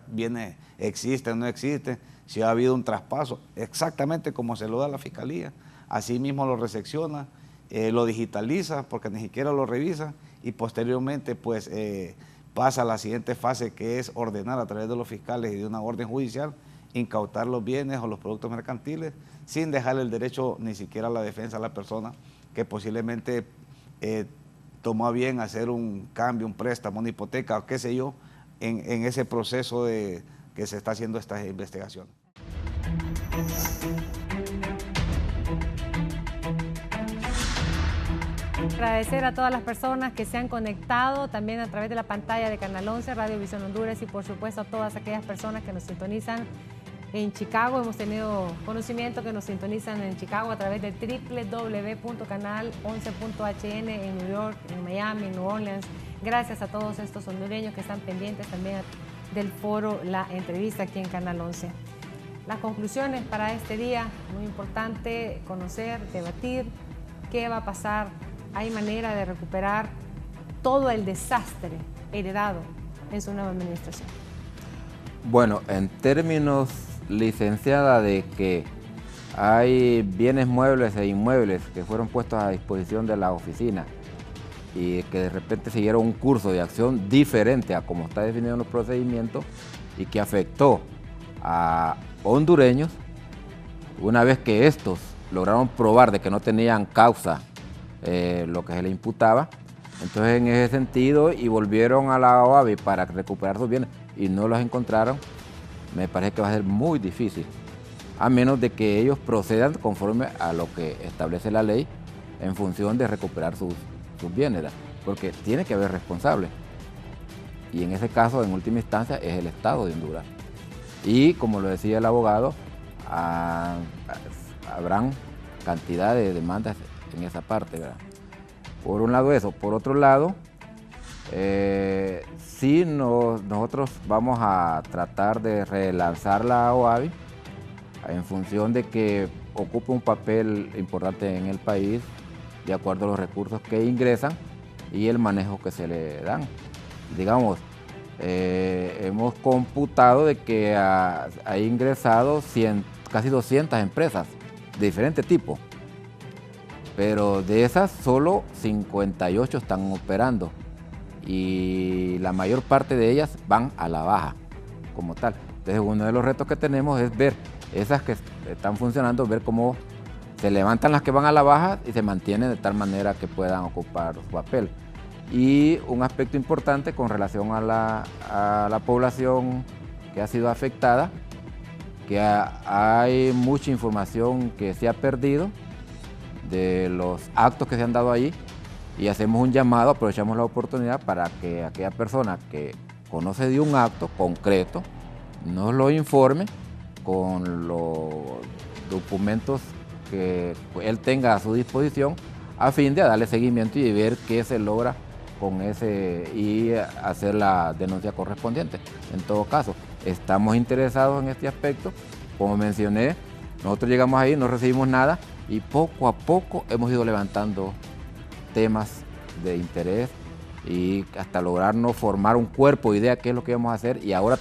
bienes existe o no existe, si ha habido un traspaso, exactamente como se lo da a la Fiscalía. Así mismo lo recepciona, lo digitaliza porque ni siquiera lo revisa y posteriormente pues pasa a la siguiente fase que es ordenar a través de los fiscales y de una orden judicial incautar los bienes o los productos mercantiles sin dejar el derecho ni siquiera a la defensa a la persona que posiblemente tomó a bien hacer un cambio, un préstamo, una hipoteca o qué sé yo en ese proceso de que se está haciendo esta investigación. Agradecer a todas las personas que se han conectado también a través de la pantalla de Canal 11, Radio Visión Honduras y por supuesto a todas aquellas personas que nos sintonizan en Chicago. Hemos tenido conocimiento que nos sintonizan en Chicago a través de www.canal11.hn en New York, en Miami, en New Orleans. Gracias a todos estos hondureños que están pendientes también del foro La Entrevista aquí en Canal 11. Las conclusiones para este día, muy importante conocer, debatir qué va a pasar. Hay manera de recuperar todo el desastre heredado en su nueva administración. Bueno, en términos, licenciada, de que hay bienes muebles e inmuebles que fueron puestos a disposición de la oficina y que de repente siguieron un curso de acción diferente a como está definido en los procedimientos y que afectó a hondureños, una vez que estos lograron probar de que no tenían causa lo que se le imputaba, entonces en ese sentido y volvieron a la OAVI para recuperar sus bienes y no los encontraron, me parece que va a ser muy difícil, a menos de que ellos procedan conforme a lo que establece la ley en función de recuperar sus bienes, ¿verdad? Porque tiene que haber responsable y en ese caso en última instancia es el Estado de Honduras y como lo decía el abogado, habrán cantidad de demandas en esa parte, ¿verdad? Por un lado eso, por otro lado, sí nosotros vamos a tratar de relanzar la OAVI en función de que ocupe un papel importante en el país de acuerdo a los recursos que ingresan y el manejo que se le dan. Digamos, hemos computado de que ha ingresado casi 200 empresas de diferente tipo, pero de esas solo 58 están operando y la mayor parte de ellas van a la baja como tal. Entonces uno de los retos que tenemos es ver esas que están funcionando, ver cómo se levantan las que van a la baja y se mantienen de tal manera que puedan ocupar su papel. Y un aspecto importante con relación a la población que ha sido afectada, que hay mucha información que se ha perdido de los actos que se han dado allí y hacemos un llamado, aprovechamos la oportunidad para que aquella persona que conoce de un acto concreto, nos lo informe con los documentos que él tenga a su disposición a fin de darle seguimiento y ver qué se logra con ese y hacer la denuncia correspondiente. En todo caso, estamos interesados en este aspecto. Como mencioné, nosotros llegamos ahí, no recibimos nada y poco a poco hemos ido levantando temas de interés y hasta lograrnos formar un cuerpo, idea qué es lo que vamos a hacer, y ahora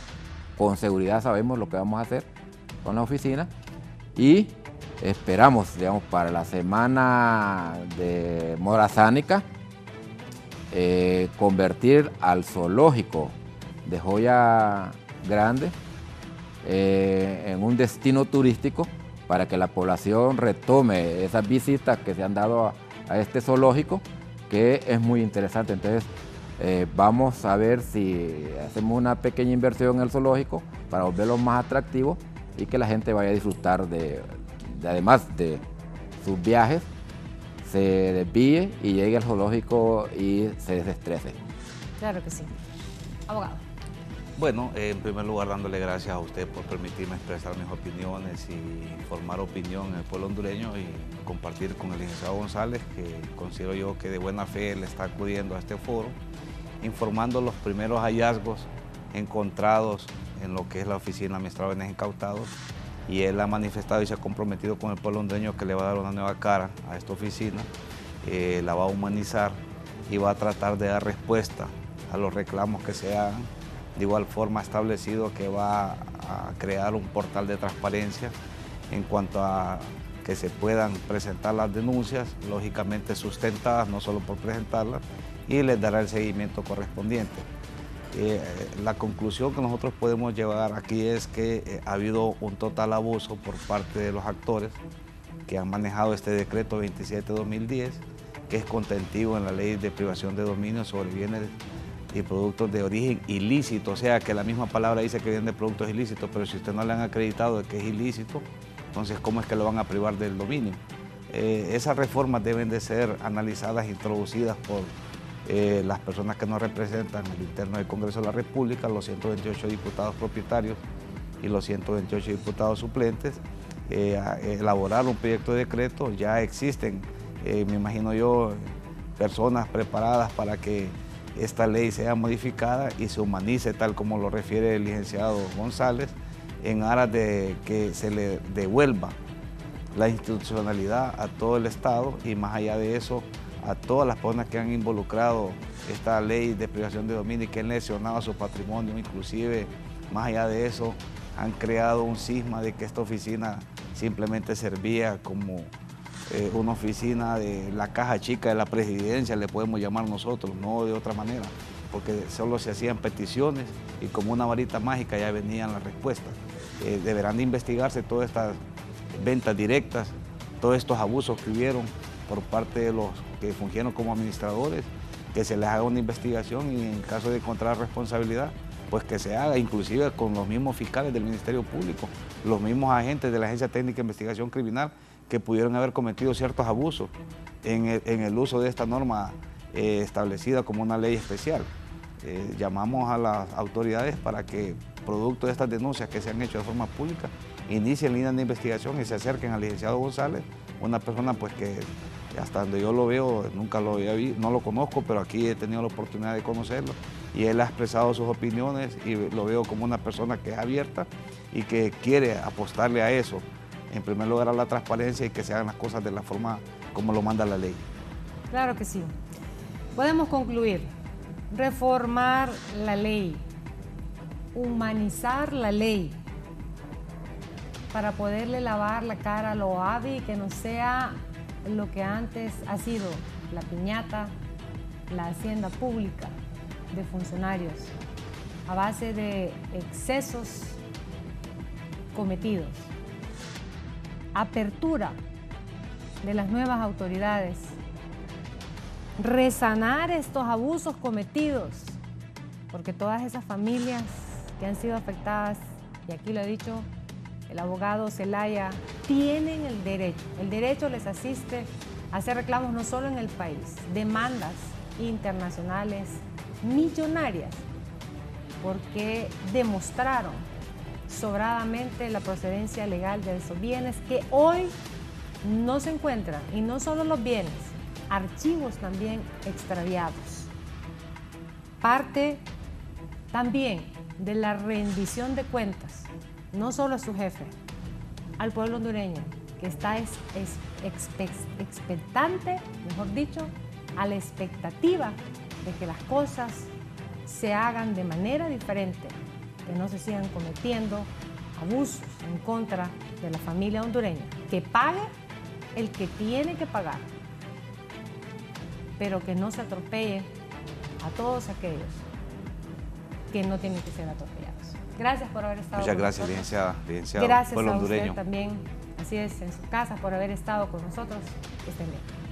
con seguridad sabemos lo que vamos a hacer con la oficina y esperamos, digamos, para la semana de Morazánica convertir al zoológico de Joya Grande en un destino turístico para que la población retome esas visitas que se han dado a este zoológico, que es muy interesante. Entonces vamos a ver si hacemos una pequeña inversión en el zoológico para volverlo más atractivo y que la gente vaya a disfrutar además de sus viajes, se desvíe y llegue al zoológico y se desestrese. Claro que sí. Abogado. Bueno, en primer lugar dándole gracias a usted por permitirme expresar mis opiniones y formar opinión en el pueblo hondureño y compartir con el licenciado González, que considero yo que de buena fe le está acudiendo a este foro, informando los primeros hallazgos encontrados en lo que es la Oficina Administradora de Bienes Incautados, y él ha manifestado y se ha comprometido con el pueblo hondureño que le va a dar una nueva cara a esta oficina, la va a humanizar y va a tratar de dar respuesta a los reclamos que se hagan. De igual forma ha establecido que va a crear un portal de transparencia en cuanto a que se puedan presentar las denuncias, lógicamente sustentadas, no solo por presentarlas, y les dará el seguimiento correspondiente. La conclusión que nosotros podemos llevar aquí es que ha habido un total abuso por parte de los actores que han manejado este decreto 27/2010, que es contentivo en la ley de privación de dominio sobre bienes y productos de origen ilícito, o sea que la misma palabra dice que vienen de productos ilícitos, pero si usted no le han acreditado de que es ilícito, entonces ¿cómo es que lo van a privar del dominio? Esas reformas deben de ser analizadas e introducidas por las personas que nos representan en el interno del Congreso de la República, los 128 diputados propietarios y los 128 diputados suplentes, elaborar un proyecto de decreto. Ya existen, me imagino yo, personas preparadas para que esta ley sea modificada y se humanice tal como lo refiere el licenciado González, en aras de que se le devuelva la institucionalidad a todo el Estado y más allá de eso a todas las personas que han involucrado esta ley de privación de dominio y que han lesionado su patrimonio, inclusive más allá de eso han creado un cisma de que esta oficina simplemente servía como una oficina de la caja chica de la presidencia, le podemos llamar nosotros, no de otra manera, porque solo se hacían peticiones y como una varita mágica ya venían las respuestas. Deberán de investigarse todas estas ventas directas, todos estos abusos que hubieron por parte de los que fungieron como administradores, que se les haga una investigación y en caso de encontrar responsabilidad, pues que se haga, inclusive con los mismos fiscales del Ministerio Público, los mismos agentes de la Agencia Técnica de Investigación Criminal que pudieron haber cometido ciertos abusos en el uso de esta norma establecida como una ley especial. Llamamos a las autoridades para que, producto de estas denuncias que se han hecho de forma pública, inicien líneas de investigación y se acerquen al licenciado González, una persona pues que hasta donde yo lo veo, nunca lo había visto, no lo conozco, pero aquí he tenido la oportunidad de conocerlo y él ha expresado sus opiniones y lo veo como una persona que es abierta y que quiere apostarle a eso, en primer lugar a la transparencia y que se hagan las cosas de la forma como lo manda la ley. Claro que sí. Podemos concluir, reformar la ley, humanizar la ley, para poderle lavar la cara a lo AVI, que no sea lo que antes ha sido la piñata, la hacienda pública de funcionarios, a base de excesos cometidos. Apertura de las nuevas autoridades, resanar estos abusos cometidos, porque todas esas familias que han sido afectadas, y aquí lo he dicho el abogado Zelaya, tienen el derecho les asiste a hacer reclamos no solo en el país, demandas internacionales millonarias porque demostraron sobradamente la procedencia legal de esos bienes que hoy no se encuentran, y no solo los bienes, archivos también extraviados. Parte también de la rendición de cuentas, no solo a su jefe, al pueblo hondureño, que está expectante, mejor dicho, a la expectativa de que las cosas se hagan de manera diferente, que no se sigan cometiendo abusos en contra de la familia hondureña, que pague el que tiene que pagar, pero que no se atropelle a todos aquellos que no tienen que ser atropellados. Gracias por haber estado Muchas con gracias, nosotros. licenciada, Gracias pueblo a usted hondureño. también, así es, en su casa, por haber estado con nosotros. Que estén bien.